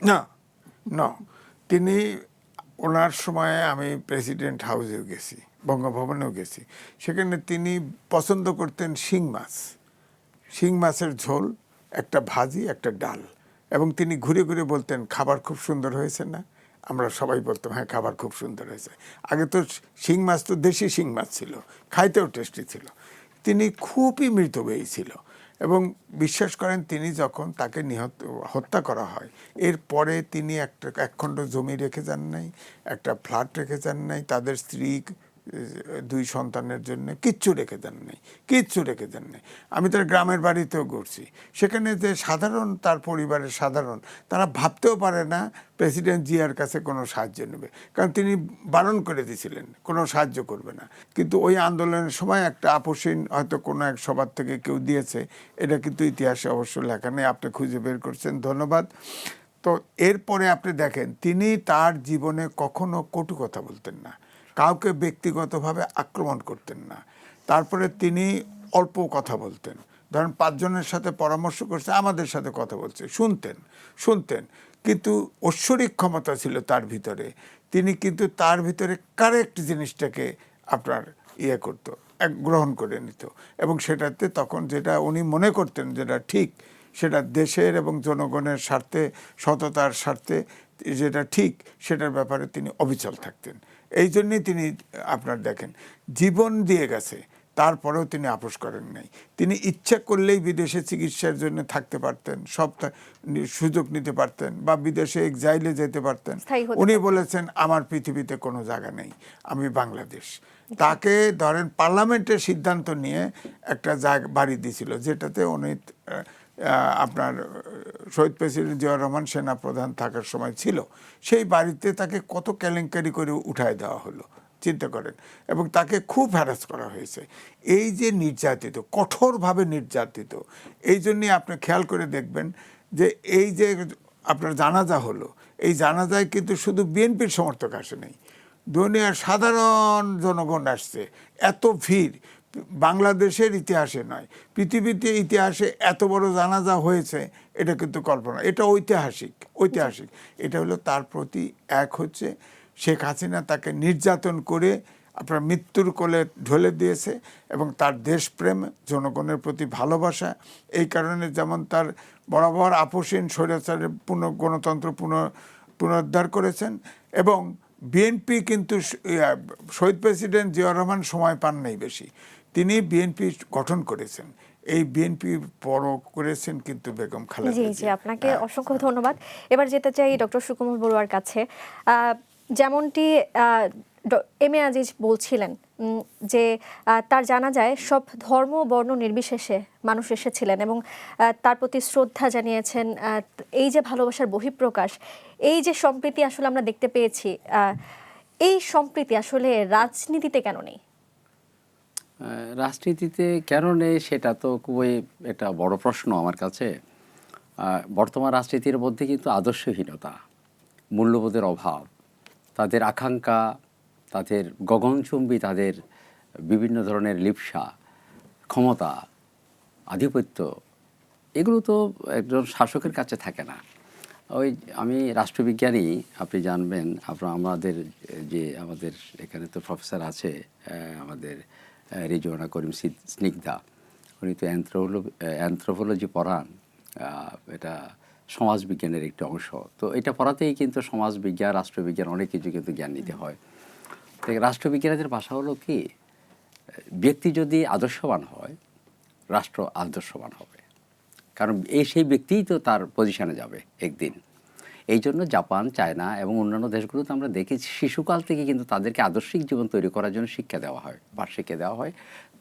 না, না। তিনি, ওনার সময়ে আমি প্রেসিডেন্ট হাউসেও গেছি, বঙ্গভবনেও গেছি, সেখানে তিনি পছন্দ করতেন শিং মাছ, শিং মাছের ঝোল, একটা ভাজি, একটা ডাল, এবং তিনি ঘুরে ঘুরে বলতেন খাবার খুব সুন্দর হয়েছে না? আমরা সবাই বলতাম হ্যাঁ খাবার খুব সুন্দর হয়েছে। আগে তো শিং মাছ তো দেশি শিং মাছ ছিল, খাইতেও টেস্টি ছিল। তিনি খুবই মৃতব্যয়ী ছিল, এবং বিশ্বাস করেন তিনি যখন তাকে হত্যা করা হয়, এরপরে তিনি এক খণ্ড জমি রেখে যান নাই, একটা ফ্ল্যাট রেখে যান নাই, তাদের স্ত্রী 2 সন্তানের জন্য কিচ্ছু রেখে যান নাই, কিচ্ছু রেখে যান নাই। আমি তার গ্রামের বাড়িতেও ঘুরছি, সেখানে যে সাধারণ, তার পরিবারের সাধারণ, তারা ভাবতেও পারে না প্রেসিডেন্ট জিয়ার কাছে কোনো সাহায্য নেবে, কারণ তিনি বারণ করে দিয়েছিলেন কোনো সাহায্য করবে না। কিন্তু ওই আন্দোলনের সময় একটা আপসীন হয়তো কোনো এক সবার থেকে কেউ দিয়েছে, এটা কিন্তু ইতিহাসে অবশ্য লেখা নেই, আপনি খুঁজে বের করছেন, ধন্যবাদ। তো এরপরে আপনি দেখেন তিনি তার জীবনে কখনো কটু কথা বলতেন না, কাউকে ব্যক্তিগতভাবে আক্রমণ করতেন না। তারপরে তিনি অল্প কথা বলতেন, ধরেন 5 জনের সাথে পরামর্শ করছে, আমাদের সাথে কথা বলছে, শুনতেন কিন্তু ঐশ্বরিক ক্ষমতা ছিল তার ভিতরে। তিনি কিন্তু তার ভিতরে কারেক্ট জিনিসটাকে আপনার করতো, গ্রহণ করে নিত, এবং সেটাতে তখন যেটা উনি মনে করতেন যেটা ঠিক, সেটা দেশের এবং জনগণের স্বার্থে, সততার স্বার্থে যেটা ঠিক, সেটার ব্যাপারে তিনি অবিচল থাকতেন। এই জন্যই তিনি আপনার দেখেন জীবন দিয়ে গেছে, তারপরেও তিনি আপোস করেন নাই। তিনি ইচ্ছা করলেই বিদেশে চিকিৎসার জন্য থাকতে পারতেন, সব সুযোগ নিতে পারতেন, বা বিদেশে এক্সাইলে যেতে পারতেন। উনি বলেছেন আমার পৃথিবীতে কোনো জায়গা নেই, আমি বাংলাদেশ। তাকে ধরেন পার্লামেন্টের সিদ্ধান্ত নিয়ে একটা জায়গা বাড়ি দিয়েছিল, যেটাতে উনি আপনার শহীদ প্রেসিডেন্ট জিয়াউর রহমান সেনা প্রধান থাকার সময় ছিল। সেই বাড়িতে তাকে কত কেলেঙ্কারি করে উঠায় দেওয়া হলো, চিন্তা করেন, এবং তাকে খুব হ্যারাস করা হয়েছে। এই যে নির্যাতিত, কঠোরভাবে নির্যাতিত, এই জন্যই আপনি খেয়াল করে দেখবেন যে এই যে আপনার জানাজা হলো, এই জানাজায় কিন্তু শুধু বিএনপির সমর্থক আসে নাই, দুনিয়ার সাধারণ জনগণ আসছে। এত ভিড় বাংলাদেশের ইতিহাসে নয়, পৃথিবীতে ইতিহাসে এত বড় জানাজা হয়েছে, এটা কিন্তু কল্পনা, এটা ঐতিহাসিক। এটা হলো তার প্রতি এক হচ্ছে শেখ হাসিনা তাকে নির্যাতন করে আপনার মৃত্যুর কোলে ঢলে দিয়েছে, এবং তার দেশপ্রেম, জনগণের প্রতি ভালোবাসা, এই কারণে যেমন তার বরাবর আপোষহীন স্বৈরাচারের গণতন্ত্র পুনরুদ্ধার করেছেন। এবং বিএনপি কিন্তু শহীদ প্রেসিডেন্ট জিয়াউর রহমান সময় পান নাই বেশি, তিনি বিএনপি গঠন করেছেন। এই বিএনপি বড় করেছেন কিন্তু বেগম খালেদা জিয়া। জি, আপনাকে অসংখ্য ধন্যবাদ। এবার যেতে চাই ডক্টর সুকোমল বড়ুয়ার কাছে। যেমনটি এম এ আজিজ বলছিলেন যে তার জানাজায় সব ধর্ম বর্ণ নির্বিশেষে মানুষ এসেছিলেন এবং তার প্রতি শ্রদ্ধা জানিয়েছেন। এই যে ভালোবাসার বহিঃপ্রকাশ, এই যে সম্প্রীতি আসলে আমরা দেখতে পেয়েছি, এই সম্প্রীতি আসলে রাজনীতিতে কেন নেই? রাজনীতিতে কেন নেই সেটা তো খুবই একটা বড় প্রশ্ন আমার কাছে। বর্তমান রাজনীতির মধ্যে কিন্তু আদর্শহীনতা, মূল্যবোধের অভাব, তাদের আকাঙ্ক্ষা, তাদের গগনচুম্বী, তাদের বিভিন্ন ধরনের লিপ্সা, ক্ষমতা, আধিপত্য, এগুলো তো একজন শাসকের কাছে থাকে না। আমি রাষ্ট্রবিজ্ঞানী, আপনি জানবেন, আমাদের এখানে তো প্রফেসর আছে আমাদের রিজওয়ানা করিম স্নিগ্ধা, উনি তো অ্যানথ্রোপোলজি পড়ান, এটা সমাজবিজ্ঞানের একটি অংশ। তো এটা পড়াতেই কিন্তু সমাজবিজ্ঞান, রাষ্ট্রবিজ্ঞান অনেক কিছু কিন্তু জ্ঞান নিতে হয়। তো রাষ্ট্রবিজ্ঞানের ভাষা হলো কি, ব্যক্তি যদি আদর্শবান হয়, রাষ্ট্র আদর্শবান হবে, কারণ সেই ব্যক্তিই তো তার পজিশনে যাবে একদিন। এই জন্য জাপান, চায়না এবং অন্যান্য দেশগুলোতে আমরা দেখেছি শিশুকাল থেকে কিন্তু তাদেরকে আদর্শিক জীবন তৈরি করার জন্য শিক্ষা দেওয়া হয়, পাঠ শিক্ষা দেওয়া হয়।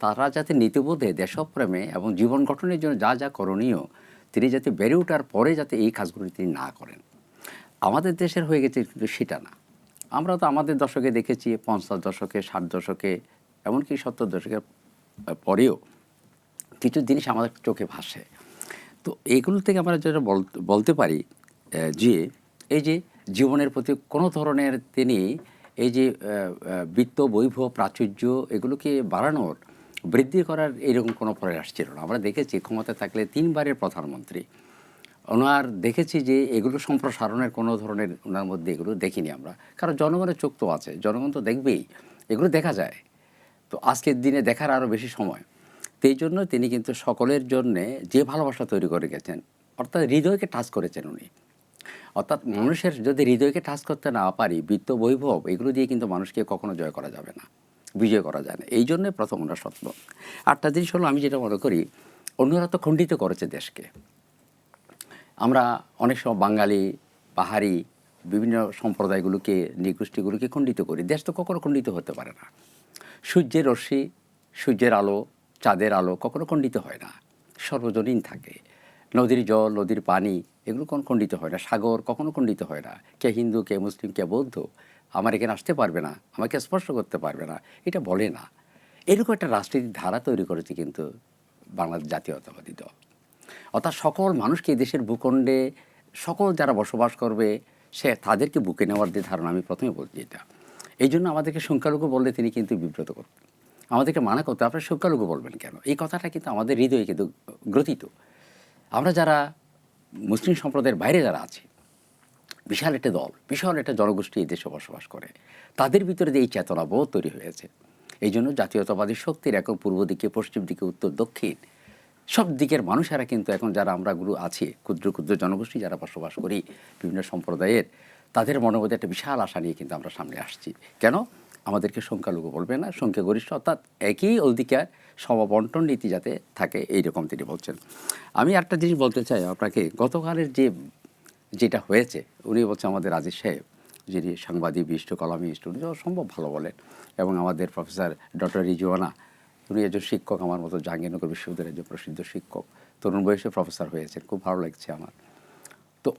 তারা যাতে নীতিবোধে, দেশপ্রেমে এবং জীবন গঠনের জন্য যা যা করণীয়, তিনি যাতে বেড়ে ওঠার পরে যাতে এই কাজগুলো তিনি না করেন। আমাদের দেশের হয়ে গেছে কিন্তু সেটা না। আমরা তো আমাদের দশকে দেখেছি 50 দশকে, 60 দশকে, এমনকি 70 দশকের পরেও কিছু জিনিস আমাদের চোখে ভাসে। তো এইগুলো থেকে আমরা যেটা বলতে পারি যে এই যে জীবনের প্রতি কোনো ধরনের তিনি এই যে বিত্ত, বৈভব, প্রাচুর্য এগুলোকে বাড়ানোর, বৃদ্ধি করার এরকম কোনো প্রয়াস ছিল না। আমরা দেখেছি ক্ষমতায় থাকলে 3 বারের প্রধানমন্ত্রী, ওনার দেখেছি যে এগুলো সম্প্রসারণের কোনো ধরনের ওনার মধ্যে এগুলো দেখিনি আমরা, কারণ জনগণের চোখ তো আছে, জনগণ তো দেখবেই, এগুলো দেখা যায়। তো আজকের দিনে দেখার আরও বেশি সময়। তো এই জন্য তিনি কিন্তু সকলের জন্যে যে ভালোবাসা তৈরি করে গেছেন, অর্থাৎ হৃদয়কে টাচ করেছেন উনি। অর্থাৎ মানুষের যদি হৃদয়কে টাচ করতে না পারি, বিত্ত, বৈভব এগুলো দিয়ে কিন্তু মানুষকে কখনো জয় করা যাবে না, বিজয় করা যায় না। এই জন্যে প্রথম ওনার সত্য। আরেকটা জিনিস হলো, আমি যেটা মনে করি, অন্যরা তো খণ্ডিত করেছে দেশকে। আমরা অনেক সময় বাঙালি, পাহাড়ি বিভিন্ন সম্প্রদায়গুলোকে, নৃগোষ্ঠীগুলোকে খণ্ডিত করি। দেশ তো কখনো খণ্ডিত হতে পারে না। সূর্যের রশ্মি, সূর্যের আলো, চাঁদের আলো কখনো খণ্ডিত হয় না, সর্বজনীন থাকে। নদীর জল, নদীর পানি এগুলো কোনো খণ্ডিত হয় না। সাগর কখনো খণ্ডিত হয় না। কে হিন্দু, কে মুসলিম, কে বৌদ্ধ আমার এখানে আসতে পারবে না, আমাকে স্পর্শ করতে পারবে না, এটা বলে না। এরকম একটা রাজনীতির ধারা তৈরি করেছে কিন্তু বাংলাদেশ জাতীয়তাবাদী দল। অর্থাৎ সকল মানুষকে দেশের ভূখণ্ডে সকল যারা বসবাস করবে, তাদেরকে বুকে নেওয়ার যে ধারণা, আমি প্রথমে বলছি এটা। এই জন্য আমাদেরকে সংখ্যালঘু বললে তিনি কিন্তু বিব্রত করতেন, আমাদেরকে মানা করতে আপনারা সংখ্যালঘু বলবেন কেন। এই কথাটা কিন্তু আমাদের হৃদয়ে কিন্তু গ্রথিত। আমরা যারা মুসলিম সম্প্রদায়ের বাইরে যারা আছি, বিশাল একটা দল, বিশাল একটা জনগোষ্ঠী এই দেশে বসবাস করে, তাদের ভিতরে যে এই চেতনাবোধ তৈরি হয়েছে, এই জন্য জাতীয়তাবাদী শক্তির এখন পূর্ব দিকে, পশ্চিম দিকে, উত্তর দক্ষিণ সব দিকের মানুষেরা কিন্তু এখন যারা আমরা গুরু আছি, ক্ষুদ্র ক্ষুদ্র জনগোষ্ঠী যারা বসবাস করি বিভিন্ন সম্প্রদায়ের, তাদের মনের মধ্যে একটা বিশাল আশা নিয়ে কিন্তু আমরা সামনে আসছি। কেন আমাদেরকে সংখ্যালঘু বলবে না, সংখ্যাগরিষ্ঠ, অর্থাৎ একই অধিকার সমবন্টন নীতি যাতে থাকে, এইরকম তিনি বলছেন। আমি একটা জিনিস বলতে চাই আপনাকে, গতকালের যেটা হয়েছে, উনি বলছেন আমাদের আজিজ সাহেব, যিনি সাংবাদিক, বিশিষ্ট কলামিস্ট, উনি সম্ভব ভালো বলেন, এবং আমাদের প্রফেসর ডক্টর রিজওয়ানা, উনি একজন শিক্ষক, আমার মতো জাহাঙ্গীরনগর বিশ্ববিদ্যালয়ের একজন প্রসিদ্ধ শিক্ষক, তরুণ বয়সে প্রফেসর হয়েছেন, খুব ভালো লাগছে আমার। তো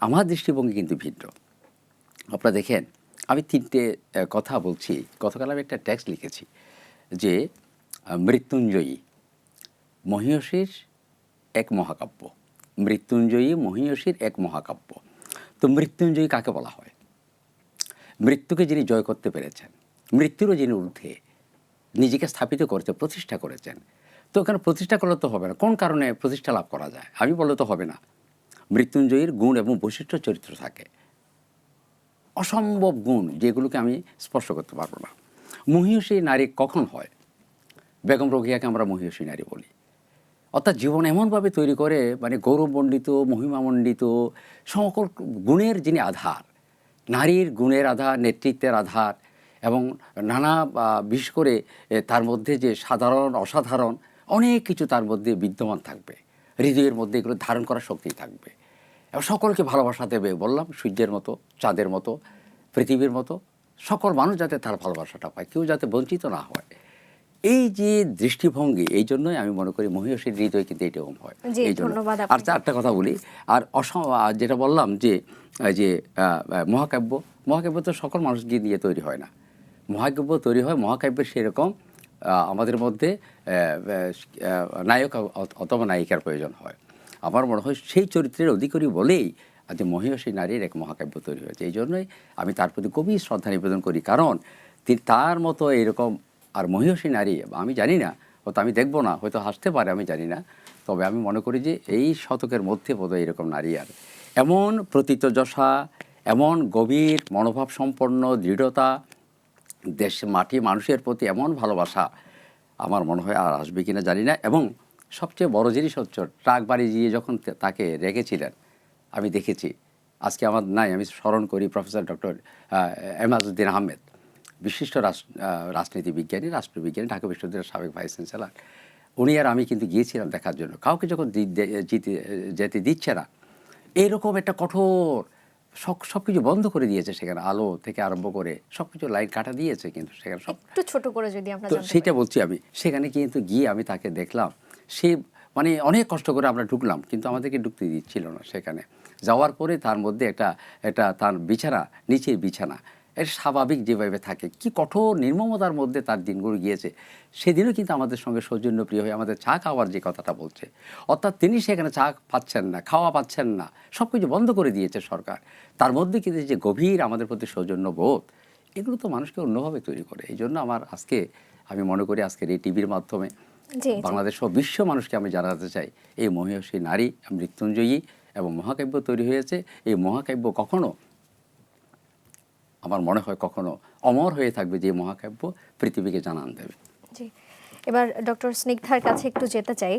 আমার দৃষ্টিভঙ্গি কিন্তু ভিন্ন। আপনারা দেখেন, আমি 3টে কথা বলছি। গতকাল আমি একটা টেক্সট লিখেছি যে মৃত্যুঞ্জয়ী মহীয়সীর এক মহাকাব্য, মৃত্যুঞ্জয়ী মহীয়সীর এক মহাকাব্য। তো মৃত্যুঞ্জয়ী কাকে বলা হয়? মৃত্যুকে যিনি জয় করতে পেরেছেন, মৃত্যুরও যিনি ঊর্ধ্বে নিজেকে স্থাপিত করতে প্রতিষ্ঠা করেছেন। তো ওখানে প্রতিষ্ঠা করলে তো হবে না, কোন কারণে প্রতিষ্ঠা লাভ করা যায় আমি বললে তো হবে না। মৃত্যুঞ্জয়ীর গুণ এবং বৈশিষ্ট্য চরিত্র থাকে, অসম্ভব গুণ, যেগুলোকে আমি স্পর্শ করতে পারবো না। মহীয়সী নারী কখন হয়? বেগম রোকেয়াকে আমরা মহীয়সী নারী বলি। অর্থাৎ জীবন এমনভাবে তৈরি করে, মানে গৌরবমণ্ডিত, মহিমামণ্ডিত, সকল গুণের যিনি আধার, নারীর গুণের আধার, নেতৃত্বের আধার, এবং নানা বিশেষ করে তার মধ্যে যে সাধারণ অসাধারণ অনেক কিছু তার মধ্যে বিদ্যমান থাকবে, হৃদয়ের মধ্যে এগুলো ধারণ করার শক্তি থাকবে, এবং সকলকে ভালোবাসা দেবে। বললাম, সূর্যের মতো, চাঁদের মতো, পৃথিবীর মতো সকল মানুষ যাতে তার ভালোবাসাটা পায়, কেউ যাতে বঞ্চিত না হয়। এই যে দৃষ্টিভঙ্গি, এই জন্যই আমি মনে করি মহীয়সীর হৃদয় কিন্তু এইরকম হয়। এই জন্য। আর চারটা কথা বলি। আর যেটা বললাম যে মহাকাব্য তো সকল মানুষকে নিয়ে তৈরি হয় না। মহাকাব্য তৈরি হয়, মহাকাব্যের সেরকম আমাদের মধ্যে নায়ক অথবা নায়িকার প্রয়োজন হয়। আমার মনে হয় সেই চরিত্রের অধিকারী বলেই আজ মহীয়সী নারীর এক মহাকাব্য তৈরি হয়েছে। এই জন্যই আমি তার প্রতি গভীর শ্রদ্ধা নিবেদন করি, কারণ তার মতো এরকম আর মহীয়সী নারী আমি জানি না, হয়তো আমি দেখবো না, হয়তো হাসতে পারে, আমি জানি না, তবে আমি মনে করি যে এই শতকের মধ্যে বোধহয় এরকম নারী আর এমন প্রতীতযশা, এমন গভীর মনোভাব সম্পন্ন দৃঢ়তা, দেশ মাটি মানুষের প্রতি এমন ভালোবাসা আমার মনে হয় আর আসবে কিনা জানি না। এবং সবচেয়ে বড় জিনিস হচ্ছে, ট্রাক বাড়ি দিয়ে যখন তাকে রেখেছিলেন আমি দেখেছি, আজকে আমার নাই, আমি স্মরণ করি প্রফেসর ডক্টর এমাজউদ্দিন আহমেদ, বিশিষ্ট রাজনীতিবিজ্ঞানী, রাষ্ট্রবিজ্ঞানী, ঢাকা বিশ্ববিদ্যালয়ের সাবেক ভাইস চ্যান্সেলর। উনি আর আমি কিন্তু গিয়েছিলাম দেখার জন্য। কাউকে যখন যেতে দিচ্ছে না, এইরকম একটা কঠোর সব কিছু বন্ধ করে দিয়েছে সেখানে, আলো থেকে আরম্ভ করে সব কিছু লাইন কাটা দিয়েছে, কিন্তু সেখানে সব একটু ছোট করে যদি আমরা তো সেটা বলছি আমি। সেখানে কিন্তু গিয়ে আমি তাকে দেখলাম, সে মানে অনেক কষ্ট করে আমরা ঢুকলাম, কিন্তু আমাদেরকে ঢুকতে দিচ্ছিল না। সেখানে যাওয়ার পরে তার মধ্যে একটা তার বিছানা, নিচের বিছানা, এটা স্বাভাবিক যেভাবে থাকে, কি কঠোর নির্মমতার মধ্যে তার দিনগুলো গিয়েছে। সেদিনও কিন্তু আমাদের সঙ্গে সৌজন্যপ্রিয় হয়ে আমাদের চা খাওয়ার যে কথাটা বলছে, অর্থাৎ তিনি সেখানে চা পাচ্ছেন না, খাওয়া পাচ্ছেন না, সব কিছু বন্ধ করে দিয়েছে সরকার। তার মধ্যে কিন্তু যে গভীর আমাদের প্রতি সৌজন্য বোধ, এগুলো তো মানুষকে অন্যভাবে তৈরি করে। এই জন্য আমি মনে করি আজকের এই টিভির মাধ্যমে বাংলাদেশ ও বিশ্ব মানুষকে আমি জানাতে চাই, এই মহীয়সী নারী মৃত্যুঞ্জয়ী এবং মহাকাব্য তৈরি হয়েছে। এই মহাকাব্য কখনো, আমার মনে হয় কখনো অমর হয়ে থাকবে, যে মহাকাব্য পৃথিবীকে জানান দেবে। জি, এবার ডক্টর স্নিগ্ধার কাছে একটু যেতে চাই।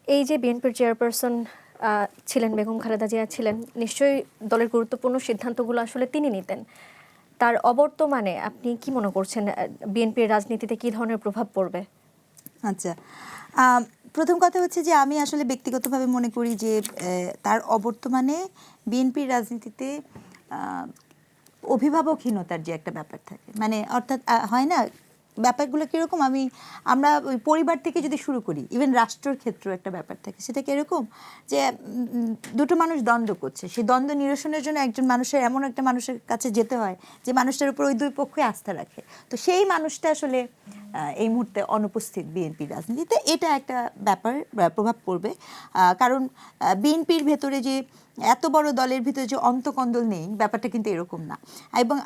এই যে বিএনপির চেয়ারপারসন ছিলেন, বেগম খালেদা জিয়া ছিলেন, নিশ্চয়ই দলের গুরুত্বপূর্ণ সিদ্ধান্তগুলো আসলে তিনি নিতেন। তার অবর্তমানে আপনি কি মনে করছেন বিএনপির রাজনীতিতে কি ধরনের প্রভাব পড়বে? আচ্ছা, প্রথম কথা হচ্ছে যে আমি আসলে ব্যক্তিগতভাবে মনে করি যে তার অবর্তমানে বিএনপির রাজনীতিতে অভিভাবকহীনতার যে একটা ব্যাপার থাকে, মানে অর্থাৎ হয় না ব্যাপারগুলো কীরকম, আমরা ওই পরিবার থেকে যদি শুরু করি, ইভেন রাষ্ট্রের ক্ষেত্রেও একটা ব্যাপার থাকে, সেটা কীরকম যে দুটো মানুষ দ্বন্দ্ব করছে, সেই দ্বন্দ্ব নিরসনের জন্য একজন মানুষের এমন একটা মানুষের কাছে যেতে হয় যে মানুষটার উপর ওই দুই পক্ষই আস্থা রাখে। তো সেই মানুষটা আসলে এই মুহূর্তে অনুপস্থিত বিএনপির রাজনীতিতে, এটা একটা ব্যাপার প্রভাব পড়বে। কারণ বিএনপির ভেতরে যে এত বড় দলের ভিতরে যে অন্তকন্দল নেই, ব্যাপারটা কিন্তু এরকম না। এবং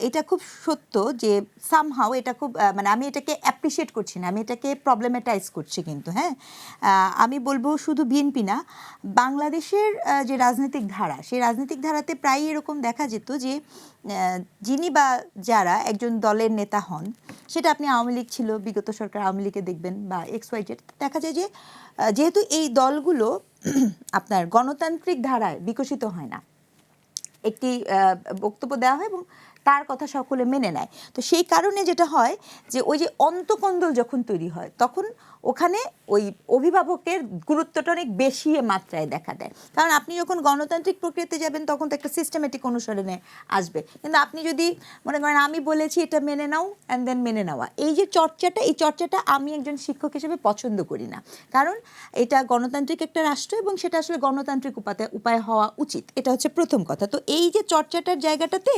এটা খুব সত্য যে সামহাও এটা খুব মানে আমি এটাকে অ্যাপ্রিসিয়েট করছি না, আমি এটাকে প্রবলেমেটাইজ করছি। কিন্তু হ্যাঁ, আমি বলবো শুধু বিএনপি না, বাংলাদেশের যে রাজনৈতিক ধারা, সেই রাজনৈতিক ধারাতে প্রায়ই এরকম দেখা যেত যে যিনি বা যারা একজন দলের নেতা হন, সেটা আপনি আওয়ামী লীগ ছিল, বিগত সরকার আওয়ামী লীগে দেখবেন, বা XYZ, দেখা যায় যে যেহেতু এই দলগুলো আপনার গণতান্ত্রিক ধারায় বিকশিত হয় না, একটি বক্তব্য দেওয়া হয় এবং তার কথা সকলে মেনে নেয়। তো সেই কারণে যেটা হয় যে ওই যে অন্তকন্দল যখন তৈরি হয়, তখন ওখানে ওই অভিভাবকের গুরুত্বটা অনেক বেশি মাত্রায় দেখা দেয়। কারণ আপনি যখন গণতান্ত্রিক প্রক্রিয়াতে যাবেন, তখন তো একটা সিস্টেমেটিক অনুসরণে আসবে। কিন্তু আপনি যদি মনে করেন আমি বলেছি এটা মেনে নাও, অ্যান্ড দেন মেনে নেওয়া, এই যে চর্চাটা, এই চর্চাটা আমি একজন শিক্ষক হিসেবে পছন্দ করি না। কারণ এটা গণতান্ত্রিক একটা রাষ্ট্র এবং সেটা আসলে গণতান্ত্রিক উপায় হওয়া উচিত। এটা হচ্ছে প্রথম কথা। তো এই যে চর্চাটার জায়গাটাতে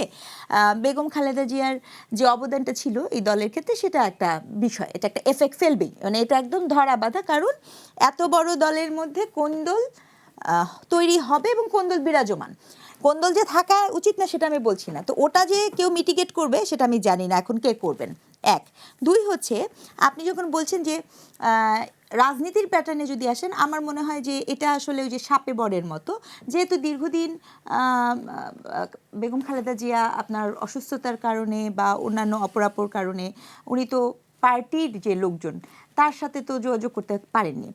বেগম খালেদা জিয়ার যে অবদানটা ছিল এই দলের ক্ষেত্রে, সেটা একটা বিষয়, এটা একটা এফেক্ট ফেলবেই, মানে এটা একদম ধরা বাঁধা। কারণ এত বড় দলের মধ্যে কোন্দল তৈরি হবে এবং কোন্দল বিরাজমান। কোন্দল যে থাকা উচিত না সেটা আমি বলছি না, তো ওটা যে কেউ মিটিগেট করবে সেটা আমি জানি না এখন কে করবেন। এক, দুই হচ্ছে আপনি যখন বলছেন যে রাজনীতির প্যাটার্নে যদি আসেন, আমার মনে হয় যে এটা আসলে ওই যে সাপে বরের মতো। যেহেতু দীর্ঘদিন বেগম খালেদা জিয়া আপনার অসুস্থতার কারণে বা অন্যান্য অপরাপর কারণে উনি তো পার্টির যে লোকজন তার সাথে তো যোগাযোগ করতে পারেননি।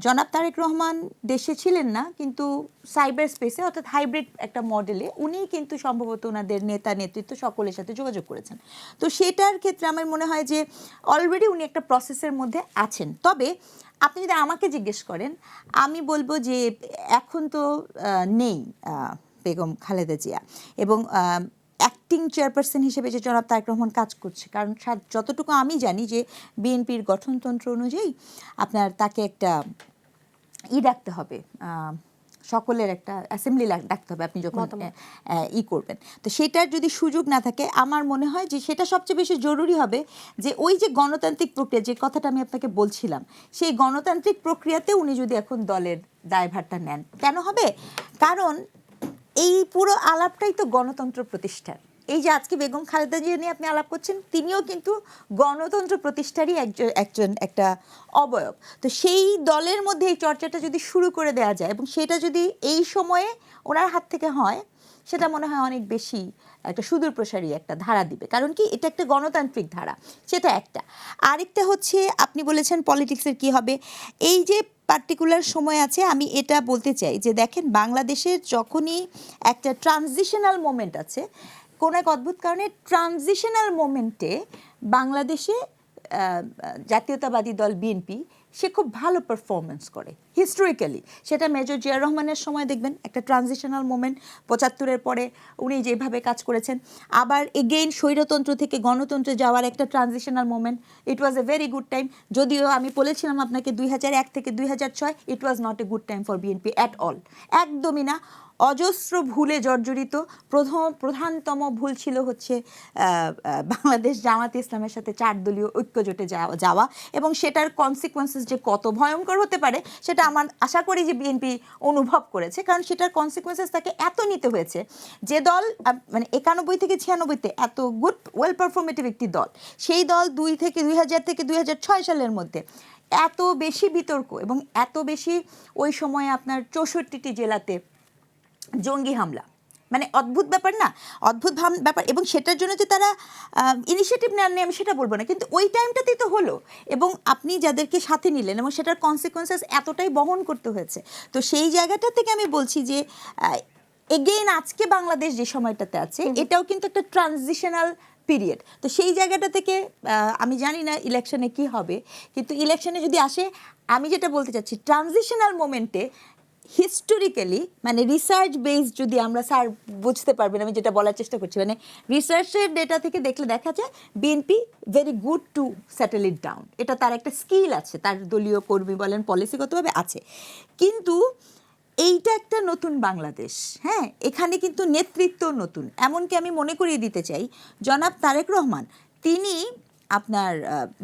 জনাব তারেক রহমান দেশে ছিলেন না, কিন্তু সাইবার স্পেসে অর্থাৎ হাইব্রিড একটা মডেলে উনি কিন্তু সম্ভবত ওনাদের নেতা নেতৃত্ব সকলের সাথে যোগাযোগ করেছেন। তো সেটার ক্ষেত্রে আমার মনে হয় যে অলরেডি উনি একটা প্রসেসের মধ্যে আছেন। তবে আপনি যদি আমাকে জিজ্ঞেস করেন, আমি বলবো যে এখন তো নেই বেগম খালেদা জিয়া, এবং অ্যাক্টিং চেয়ারপারসন হিসেবে যে জনাব তারেক রহমান কাজ করছে। কারণ যতটুকু আমি জানি যে বিএনপির গঠনতন্ত্র অনুযায়ী আপনার তাকে একটা ডাকতে হবে, সকলের একটা অ্যাসেম্বলি ডাকতে হবে আপনি যখন করবেন। তো সেটার যদি সুযোগ না থাকে, আমার মনে হয় যে সেটা সবচেয়ে বেশি জরুরি হবে যে ওই যে গণতান্ত্রিক প্রক্রিয়া, যে কথাটা আমি আপনাকে বলছিলাম, সেই গণতান্ত্রিক প্রক্রিয়াতে উনি যদি এখন দলের দায়ভারটা নেন। কেন হবে? কারণ এই পুরো আলাপটাই তো গণতন্ত্র প্রতিষ্ঠার। এই যে আজকে বেগম খালেদা জিয়া নিয়ে আপনি আলাপ করছেন, তিনিও কিন্তু গণতন্ত্র প্রতিষ্ঠারই একটা অবয়ব। তো সেই দলের মধ্যে এই চর্চাটা যদি শুরু করে দেওয়া যায় এবং সেটা যদি এই সময়ে ওনার হাত থেকে হয়, সেটা মনে হয় অনেক বেশি একটা সুদূর প্রসারী একটা ধারা দিবে। কারণ কি, এটা একটা গণতান্ত্রিক ধারা, সেটা একটা। আরেকটা হচ্ছে আপনি বলেছেন পলিটিক্সের কি হবে, এই যে পার্টিকুলার সময় আছে, আমি এটা বলতে চাই যে দেখেন, বাংলাদেশের যখনই একটা ট্রানজিশনাল মোমেন্ট আছে, কোনো এক অদ্ভুত কারণে ট্রানজিশনাল মোমেন্টে বাংলাদেশে জাতীয়তাবাদী দল বিএনপি সে খুব ভালো পারফরমেন্স করে হিস্টোরিক্যালি। সেটা মেজর জিয়া রহমানের সময় দেখবেন একটা ট্রানজিশনাল মোমেন্ট, 75-এর পরে উনি যেভাবে কাজ করেছেন। আবার এগেইন স্বৈরতন্ত্র থেকে গণতন্ত্রে যাওয়ার একটা transitional moment, it was a very good time. যদিও আমি বলেছিলাম আপনাকে 2001 থেকে 2006 it was not a good time for BNP at all, একদমই না। অজস্র ভুলে জর্জরিত। প্রধানতম ভুল ছিল হচ্ছে বাংলাদেশ জামাতে ইসলামের সাথে 4 দলীয় ঐক্যজোটে যাওয়া, এবং সেটার কনসিকোয়েন্সেস যে কত ভয়ঙ্কর হতে পারে সেটা আমার আশা করি যে বিএনপি অনুভব করেছে। কারণ সেটার কনসিকোয়েন্সেস তাকে এত নিতে হয়েছে, যে দল মানে 91 থেকে 96-তে এত গুড ওয়েল পারফরমেটিভ একটি দল, সেই দল 2000 থেকে 2006 সালের মধ্যে এত বেশি বিতর্ক এবং এত বেশি ওই সময়ে আপনার 64টি জেলাতে জঙ্গি হামলা, মানে অদ্ভুত ব্যাপার না, অদ্ভুত ব্যাপার। এবং সেটার জন্য যে তারা ইনিশিয়েটিভ নেননি আমি সেটা বলবো না, কিন্তু ওই টাইমটাতেই তো হলো, এবং আপনি যাদেরকে সাথে নিলেন এবং সেটার কনসিকোয়েন্সেস এতটাই বহন করতে হয়েছে। তো সেই জায়গাটা থেকে আমি বলছি যে এগেইন আজকে বাংলাদেশ যে সময়টাতে আছে, এটাও কিন্তু একটা ট্রানজিশনাল পিরিয়ড। তো সেই জায়গাটা থেকে আমি জানি না ইলেকশনে কি হবে, কিন্তু ইলেকশনে যদি আসে, আমি যেটা বলতে চাচ্ছি, ট্রানজিশনাল মোমেন্টে হিস্টোরিক্যালি মানে রিসার্চ বেসড যদি আমরা, স্যার বুঝতে পারবেন আমি যেটা বলার চেষ্টা করছি, মানে রিসার্চের ডেটা থেকে দেখলে দেখা যায় BNP very good to settle it down. এটা তার একটা স্কিল আছে, তার দলীয় কর্মী বলেন পলিসিগতভাবে আছে। কিন্তু এইটা একটা নতুন বাংলাদেশ, হ্যাঁ, এখানে কিন্তু নেতৃত্ব নতুন। এমনকি আমি মনে করিয়ে দিতে চাই, জনাব তারেক রহমান তিনি আপনার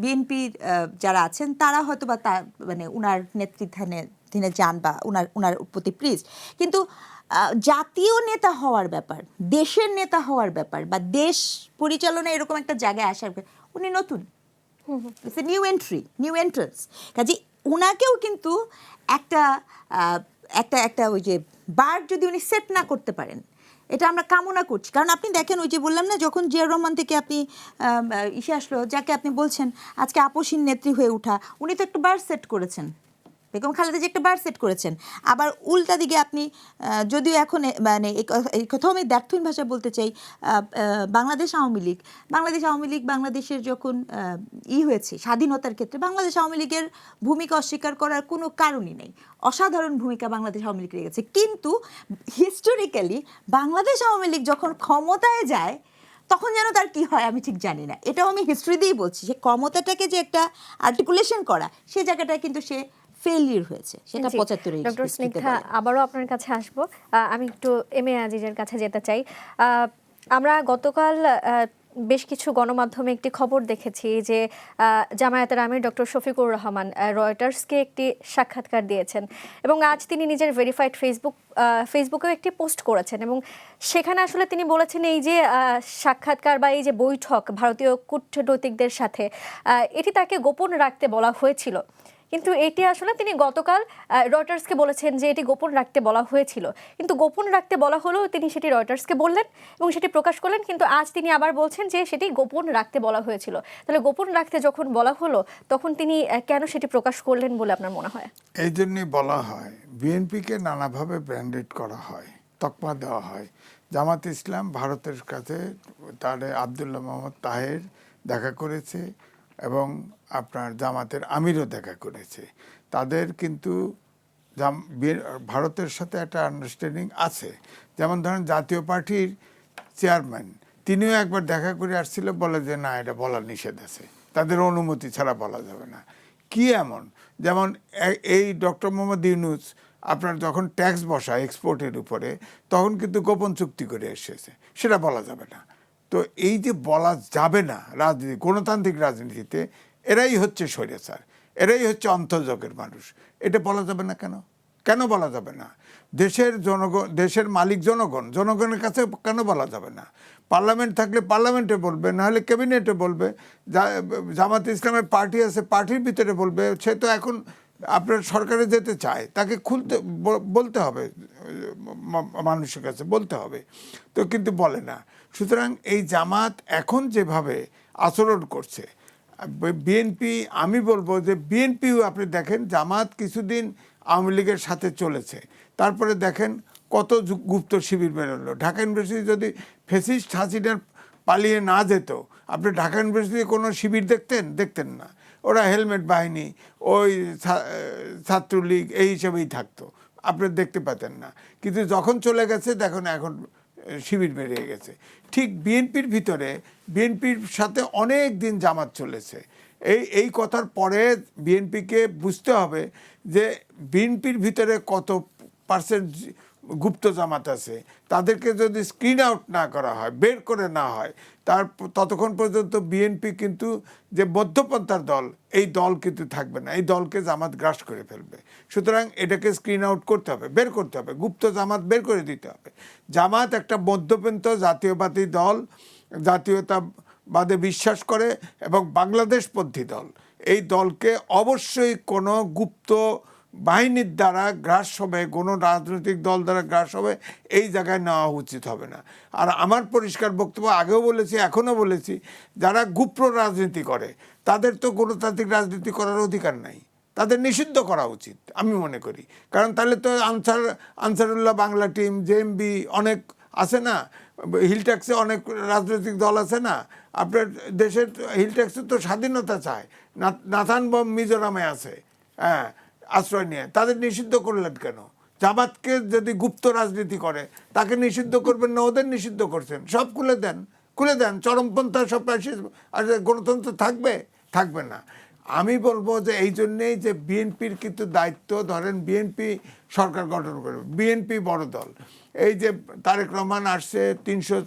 বিএনপির যারা আছেন তারা হয়তো বা তার মানে উনার নেতৃত্বাধীনে যান বা উনার প্রতি প্লিজ, কিন্তু জাতীয় নেতা হওয়ার ব্যাপার, দেশের নেতা হওয়ার ব্যাপার বা দেশ পরিচালনা এরকম একটা জায়গায় আসার উনি নতুন, ইটস এ নিউ এন্ট্রান্স। কাজে উনাকেও কিন্তু একটা একটা ওই যে বার যদি উনি সেট না করতে পারেন, এটা আমরা কামনা করছি। কারণ আপনি দেখেন, ওই যে বললাম না, যখন জিয়াউর রহমান থেকে আপনি ইসে আসলো, যাকে আপনি বলছেন আজকে আপসীন নেত্রী হয়ে ওঠা, উনি তো একটা বার সেট করেছেন, বেগম খালেদা যে একটা বার সেট করেছেন। আবার উল্টা দিকে আপনি যদিও এখন মানে এই কথাও আমি দ্ব্যর্থহীন ভাষায় বলতে চাই, বাংলাদেশ আওয়ামী লীগ বাংলাদেশের যখন হয়েছে স্বাধীনতার ক্ষেত্রে, বাংলাদেশ আওয়ামী লীগের ভূমিকা অস্বীকার করার কোনো কারণই নেই। অসাধারণ ভূমিকা বাংলাদেশ আওয়ামী লীগ রেখেছে। কিন্তু হিস্টোরিক্যালি বাংলাদেশ আওয়ামী লীগ যখন ক্ষমতায় যায় তখন যেন তার কি হয় আমি ঠিক জানি না। এটাও আমি হিস্ট্রি দিয়েই বলছি, সে ক্ষমতাটাকে যে একটা আর্টিকুলেশন করা, সে জায়গাটা কিন্তু সে ফেলিয়ার হয়েছে, সেটা 75-এ। ডক্টর স্নিগ্ধা, আবারও আপনার কাছে আসবো। আমি একটু এম এ আজিজের কাছে যেতে চাই। আমরা গতকাল বেশ কিছু গণমাধ্যমে একটি খবর দেখেছি যে জামায়াতের আমির ডক্টর শফিকুর রহমান রয়টার্সকে একটি সাক্ষাৎকার দিয়েছেন এবং আজ তিনি নিজের ভেরিফাইড ফেসবুকেও একটি পোস্ট করেছেন এবং সেখানে আসলে তিনি বলেছেন এই যে সাক্ষাৎকার বা এই যে বৈঠক ভারতীয় কূটনৈতিকদের সাথে, এটি তাকে গোপন রাখতে বলা হয়েছিল। কিন্তু এটি আসলে তিনি গতকাল রয়টার্সকে বলেছেন যে এটি গোপন রাখতে বলা হয়েছিল, কিন্তু গোপন রাখতে বলা হলেও তিনি সেটি রয়টার্সকে বললেন এবং সেটি প্রকাশ করলেন। কিন্তু আজ তিনি আবার বলছেন যে সেটি গোপন রাখতে বলা হয়েছিল। তাহলে গোপন রাখতে যখন বলা হলো তখন তিনি কেন সেটি প্রকাশ করলেন বলে আপনার মনে হয়? এই জন্যই বলা হয় বিএনপিকে নানাভাবে ব্র্যান্ডেড করা হয়, তকমা দেওয়া হয়। জামাত ইসলাম ভারতের কাছে তার আবদুল্লাহ মোহাম্মদ তাহের দেখা করেছে এবং আপনার জামাতের আমিরও দেখা করেছে। তাদের কিন্তু ভারতের সাথে একটা আন্ডারস্ট্যান্ডিং আছে। যেমন ধরেন জাতীয় পার্টির চেয়ারম্যান তিনিও একবার দেখা করে আসছিল, বলে যে না, এটা বলার নিষেধ আছে, তাদের অনুমতি ছাড়া বলা যাবে না। কি এমন, যেমন এই ডক্টর মোহাম্মদ ইউনূস আপনার যখন ট্যাক্স বসায় এক্সপোর্টের উপরে, তখন কিন্তু গোপন চুক্তি করে এসেছে, সেটা বলা যাবে না। তো এই যে বলা যাবে না, রাজনীতি, গণতান্ত্রিক রাজনীতিতে এরাই হচ্ছে স্বৈরাচার, এরাই হচ্ছে অন্তর্জগের মানুষ। এটা বলা যাবে না কেন? কেন বলা যাবে না? দেশের জনগণ, দেশের মালিক জনগণ, জনগণের কাছে কেন বলা যাবে না? পার্লামেন্ট থাকলে পার্লামেন্টে বলবে, নাহলে ক্যাবিনেটে বলবে। জামাত ইসলামের পার্টি আছে, পার্টির ভিতরে বলবে। সে তো এখন আপনার সরকারে যেতে চায়, তাকে বলতে হবে, মানুষের কাছে বলতে হবে, তো কিন্তু বলে না। সুতরাং এই জামাত এখন যেভাবে আচরণ করছে, বিএনপি, আমি বলবো যে বিএনপিও আপনি দেখেন, জামাত কিছুদিন আওয়ামী লীগের সাথে চলেছে, তারপরে দেখেন কত গুপ্ত শিবির বেরোলো। ঢাকা ইউনিভার্সিটি যদি ফ্যাসিস্ট হাসিনার পালিয়ে না যেত, আপনি ঢাকা ইউনিভার্সিটি কোনো শিবির দেখতেন না। ওরা হেলমেট বাহিনী, ওই ছাত্রলীগ এই হিসেবেই থাকতো, আপনি দেখতে পেতেন না। কিন্তু যখন চলে গেছে দেখুন এখন শিবির বেরিয়ে গেছে। ঠিক বিএনপির ভিতরে, বিএনপির সাথে অনেক দিন জামাত চলেছে। এই কথার পরে বিএনপিকে বুঝতে হবে যে বিএনপির ভিতরে কত পার্সেন্ট গুপ্ত জামাত আছে। তাদেরকে যদি স্ক্রিন আউট না করা হয়, বের করে না হয়, ততক্ষণ পর্যন্ত বিএনপি কিন্তু যে মধ্যপন্থার দল, এই দল কিন্তু থাকবে না। এই দলকে জামাত গ্রাস করে ফেলবে। সুতরাং এটাকে স্ক্রিন আউট করতে হবে, বের করতে হবে, গুপ্ত জামাত বের করে দিতে হবে। জামাত একটা মধ্যপন্থী জাতীয়বাদী দল, জাতীয়তাবাদে বিশ্বাস করে এবং বাংলাদেশপন্থী দল। এই দলকে অবশ্যই কোনো গুপ্ত বাহিনীর দ্বারা গ্রাস হবে, কোনো রাজনৈতিক দল দ্বারা গ্রাস হবে, এই জায়গায় নেওয়া উচিত হবে না। আর আমার পরিষ্কার বক্তব্য, আগেও বলেছি, এখনও বলেছি, যারা গুপ্ত রাজনীতি করে তাদের তো গণতান্ত্রিক রাজনীতি করার অধিকার নাই, তাদের নিষিদ্ধ করা উচিত আমি মনে করি। কারণ তাহলে তো আনসারুল্লাহ বাংলা টিম, জেএমবি অনেক আছে না, হিলট্যাক্সে অনেক রাজনৈতিক দল আছে না। আপনার দেশের হিলট্যাক্সে তো স্বাধীনতা চায়, নাথান বম মিজোরামে আছে, হ্যাঁ, আশ্রয় নিয়ে। তাদের নিষিদ্ধ করলেন কেন? জামাতকে যদি গুপ্ত রাজনীতি করে তাকে নিষিদ্ধ করবেন না, ওদের নিষিদ্ধ করছেন। সব খুলে দেন, চরমপন্থা সব আর গণতন্ত্র থাকবে না। আমি বলবো যে এই জন্যেই যে বিএনপির কিন্তু দায়িত্ব, ধরেন বিএনপি সরকার গঠন করবে, বিএনপি বড় দল। এই যে তারেক রহমান আসছে 300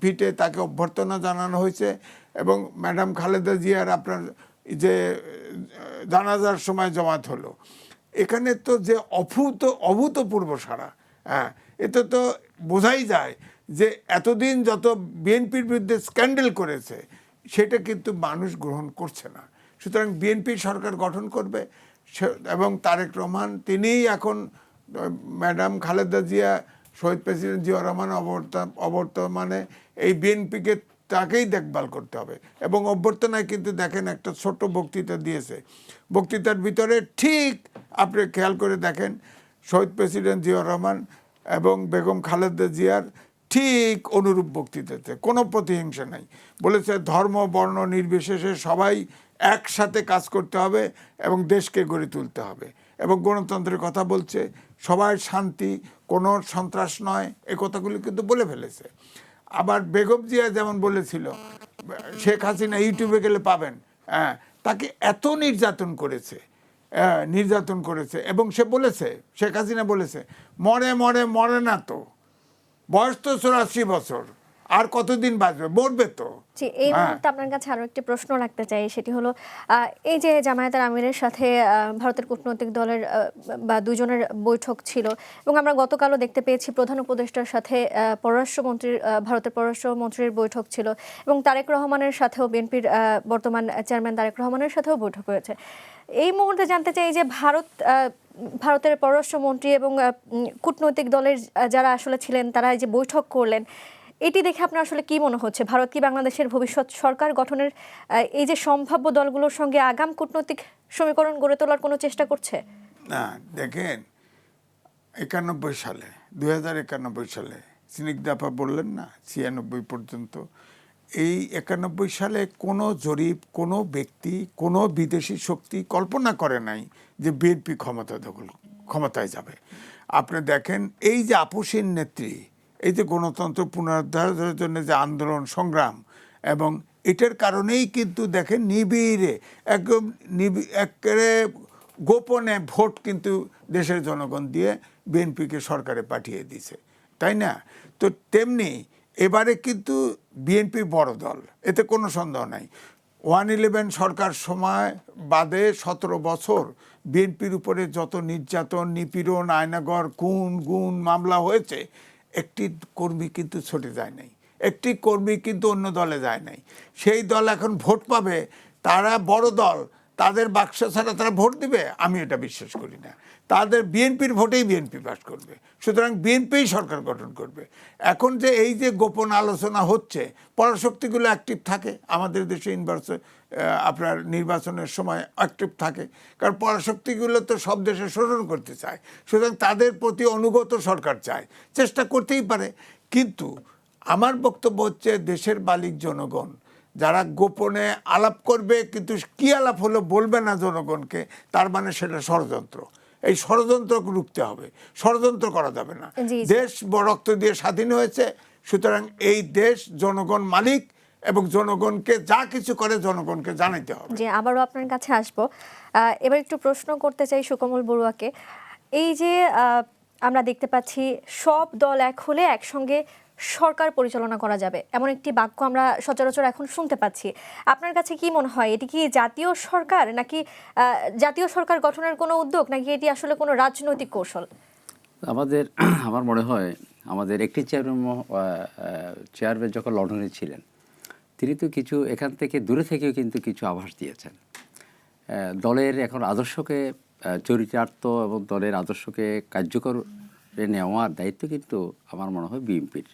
ফিটে, তাকে অভ্যর্থনা জানানো হয়েছে, এবং ম্যাডাম খালেদা জিয়ার আপনার যে জানাজার সময় জমাত হলো, এখানে তো যে অভূতপূর্ব সারা, হ্যাঁ, এতে তো বোঝাই যায় যে এতদিন যত বিএনপির বিরুদ্ধে স্ক্যান্ডেল করেছে সেটা কিন্তু মানুষ গ্রহণ করছে না। সুতরাং বিএনপি সরকার গঠন করবে এবং তারেক রহমান তিনিই এখন, ম্যাডাম খালেদা জিয়া, শহীদ প্রেসিডেন্ট জিয়াউর রহমান অবর্তমানে এই বিএনপিকে তাকেই দেখভাল করতে হবে। এবং অভ্যর্থনায় কিন্তু দেখেন একটা ছোট্ট বক্তৃতা দিয়েছে, বক্তৃতার ভিতরে ঠিক আপনি খেয়াল করে দেখেন শহীদ প্রেসিডেন্ট জিয়াউর রহমান এবং বেগম খালেদা জিয়ার ঠিক অনুরূপ বক্তৃতাতে কোনো প্রতিহিংসা নাই। বলেছে ধর্ম বর্ণ নির্বিশেষে সবাই একসাথে কাজ করতে হবে এবং দেশকে গড়ে তুলতে হবে, এবং গণতন্ত্রের কথা বলছে, সবাই শান্তি, কোনো সন্ত্রাস নয়, এ কথাগুলি কিন্তু বলে ফেলেছে। আবার বেগম জিয়া যেমন বলেছিল, শেখ হাসিনা ইউটিউবে গেলে পাবেন, হ্যাঁ, তাকে এত নির্যাতন করেছে এবং সে বলেছে, শেখ হাসিনা বলেছে, মরে না তো, বয়স তো 84 বছর, আর কতদিন বাঁচবে, মরবে তো। জি, এই মুহূর্তে আপনার কাছে আরো একটি প্রশ্ন রাখতে চাই, সেটি হলো এই যে জামায়াতের আমিরের সাথে ভারতের কূটনৈতিক দলের বা দুজনের বৈঠক ছিল, এবং আমরা গতকালও দেখতে পেয়েছি প্রধান উপদেষ্টার সাথে ভারতের পররাষ্ট্রমন্ত্রীর বৈঠক ছিল, এবং তারেক রহমানের সাথেও বিএনপির বর্তমান চেয়ারম্যান তারেক রহমানের সাথেও বৈঠক হয়েছে। এই মুহূর্তে জানতে চাই যে ভারতের পররাষ্ট্রমন্ত্রী এবং কূটনৈতিক দলের যারা আসলে ছিলেন তারা এই যে বৈঠক করলেন, এটি দেখে আপনার আসলে কি মনে হচ্ছে? ভারত কি বাংলাদেশের ভবিষ্যৎ সরকার গঠনের এই যে সম্ভাব্য দলগুলোর সঙ্গে আগাম কূটনৈতিক সমীকরণ গড়ে তোলার কোনো চেষ্টা করছে? না, দেখেন 2091 সালে স্নিগ্ধাপা বললেন না 96 পর্যন্ত, এই 91 সালে কোনো জরিপ, কোনো ব্যক্তি, কোনো বিদেশি শক্তি কল্পনা করে নাই যে বিএনপি ক্ষমতায় যাবে। আপনি দেখেন এই যে আপসীন নেত্রী, এই যে গণতন্ত্র পুনরুদ্ধারের জন্য যে আন্দোলন সংগ্রাম, এবং এটার কারণেই কিন্তু দেখেন নিবিড়ে একদম একেবারে গোপনে ভোট কিন্তু দেশের জনগণ দিয়ে বিএনপিকে সরকারে পাঠিয়ে দিছে, তাই না? তো তেমনি এবারে কিন্তু বিএনপি বড় দল, এতে কোনো সন্দেহ নাই। 111 সরকার সময় বাদে 17 বছর বিএনপির উপরে যত নির্যাতন, নিপীড়ন, আয়নাঘর, খুন, গুম মামলা হয়েছে, একটি কর্মী কিন্তু ছুটে যায় নাই, একটি কর্মী কিন্তু অন্য দলে যায় নাই। সেই দল এখন ভোট পাবে, তারা বড় দল, তাদের বাক্স ছাড়া তারা ভোট দিবে? আমি এটা বিশ্বাস করি না। তাদের বিএনপির ভোটেই বিএনপি পাস করবে, সুতরাং বিএনপিই সরকার গঠন করবে। এখন যে এই যে গোপন আলোচনা হচ্ছে, পরাশক্তিগুলো অ্যাক্টিভ থাকে আমাদের দেশে, আপনার নির্বাচনের সময় অ্যাক্টিভ থাকে, কারণ পরাশক্তিগুলো তো সব দেশে শোষণ করতে চায়, সুতরাং তাদের প্রতি অনুগত সরকার চায়, চেষ্টা করতেই পারে। কিন্তু আমার বক্তব্য হচ্ছে দেশের মালিক জনগণ, যারা গোপনে আলাপ করবে কিন্তু কি আলাপ হলো বলবে না জনগণকে, তার মানে সেটা ষড়যন্ত্র। এই ষড়যন্ত্রকে রুখতে হবে, ষড়যন্ত্র করা যাবে না। দেশ রক্ত দিয়ে স্বাধীন হয়েছে, সুতরাং এই দেশ জনগণ মালিক, এবং জনগণকে যা কিছু করে জনগণকে জানাইতে হবে। জি, আবারও আপনার কাছে আসবো। এবার একটু প্রশ্ন করতে চাই সুকমল বড়ুয়াকে। এই যে আমরা দেখতে পাচ্ছি সব দল এক হলে একসঙ্গে সরকার পরিচালনা করা যাবে, এমন একটি বাক্য আমরা সচরাচর এখন শুনতে পাচ্ছি। আপনার কাছে কি মনে হয়, এটি কি জাতীয় সরকার, নাকি জাতীয় সরকার গঠনের কোনো উদ্যোগ, নাকি এটি আসলে কোনো রাজনৈতিক কৌশল? আমার মনে হয় আমাদের একটি চেয়ারম্যান যখন লন্ডনে ছিলেন, তিনি তো কিছু এখান থেকে দূরে থেকেও কিন্তু কিছু আভাস দিয়েছেন। দলের এখন আদর্শকে চরিতার্থ এবং দলের আদর্শকে কার্যকর নেওয়ার দায়িত্ব কিন্তু আমার মনে হয় বিএনপির।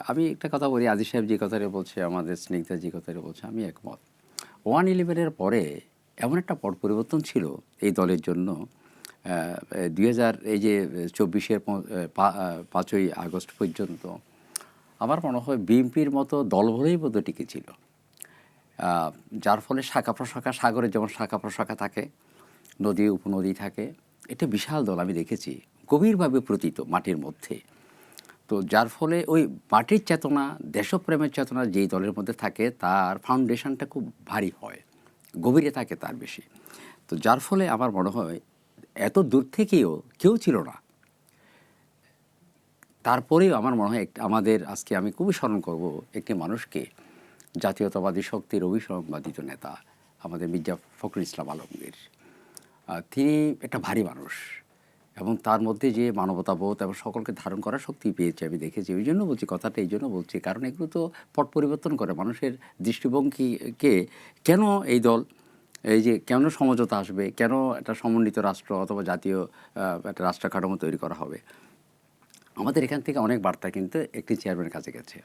আমি একটা কথা বলি, আজিজ সাহেব যে কথাটা বলছে, আমাদের স্নিগ্ধা যে কথাটা বলছে, আমি একমত। 111-এর পরে এমন একটা পট পরিবর্তন ছিল এই দলের জন্য। 2024-এর 5ই আগস্ট পর্যন্ত আমার মনে হয় বিএনপির মতো দল বলেই বোধহয় টিকে ছিল, যার ফলে শাখা প্রশাখা, সাগরে যেমন শাখা প্রশাখা থাকে, নদী উপনদী থাকে, এটা বিশাল দল আমি দেখেছি, গভীরভাবে প্রতীত মাটির মধ্যে। তো যার ফলে ওই মাটির চেতনা, দেশপ্রেমের চেতনা যেই দলের মধ্যে থাকে, তার ফাউন্ডেশনটা খুব ভারী হয়, গভীরে থাকে তার বেশি। তো যার ফলে আমার মনে হয় এত দূর থেকেও কেউ ছিল না। তারপরেও আমার মনে হয় আমাদের আজকে আমি খুবই স্মরণ করব একটি মানুষকে, জাতীয়তাবাদী শক্তির অভিসংবাদিত নেতা আমাদের মির্জা ফখরুল ইসলাম আলমগীর। তিনি একটা ভারী মানুষ এবং তার মধ্যে যে মানবতাবোধ এবং সকলকে ধারণ করার শক্তি পেয়েছে আমি দেখেছি। ওই জন্য বলছি, কথাটা এই জন্য বলছি কারণ এগুলো তো পট পরিবর্তন করে মানুষের দৃষ্টিভঙ্গিকে। কেন এই দল, এই যে কেন সমঝোতা আসবে, কেন একটা সমন্বিত রাষ্ট্র অথবা জাতীয় একটা রাষ্ট্র কাঠামো তৈরি করা হবে, আমাদের এখান থেকে অনেক বার্তা কিন্তু একটি চেয়ারম্যানের কাছে গেছে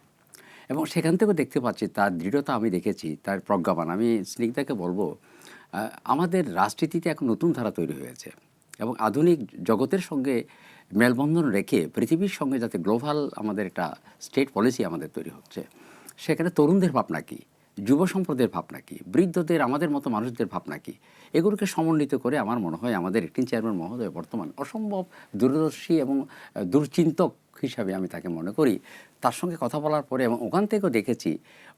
এবং সেখান থেকেও দেখতে পাচ্ছি তার দৃঢ়তা আমি দেখেছি, তার প্রজ্ঞাবান। আমি স্নিগ্ধাকে বলবো, আমাদের রাজনীতিতে এখন নতুন ধারা তৈরি হয়েছে এবং আধুনিক জগতের সঙ্গে মেলবন্ধন রেখে পৃথিবীর সঙ্গে যাতে গ্লোবাল আমাদের একটা স্টেট পলিসি আমাদের তৈরি হচ্ছে, সেখানে তরুণদের ভাবনা কী, যুব সম্প্রদায়ের ভাবনা কী, বৃদ্ধদের, আমাদের মতো মানুষদের ভাবনা কী, এগুলোকে সমন্বিত করে আমার মনে হয় আমাদের অ্যাক্টিং চেয়ারম্যান মহোদয় বর্তমান অসম্ভব দূরদর্শী এবং দূরচিন্তক হিসাবে আমি তাকে মনে করি। তার সঙ্গে কথা বলার পরে এবং ওখান থেকেও দেখেছি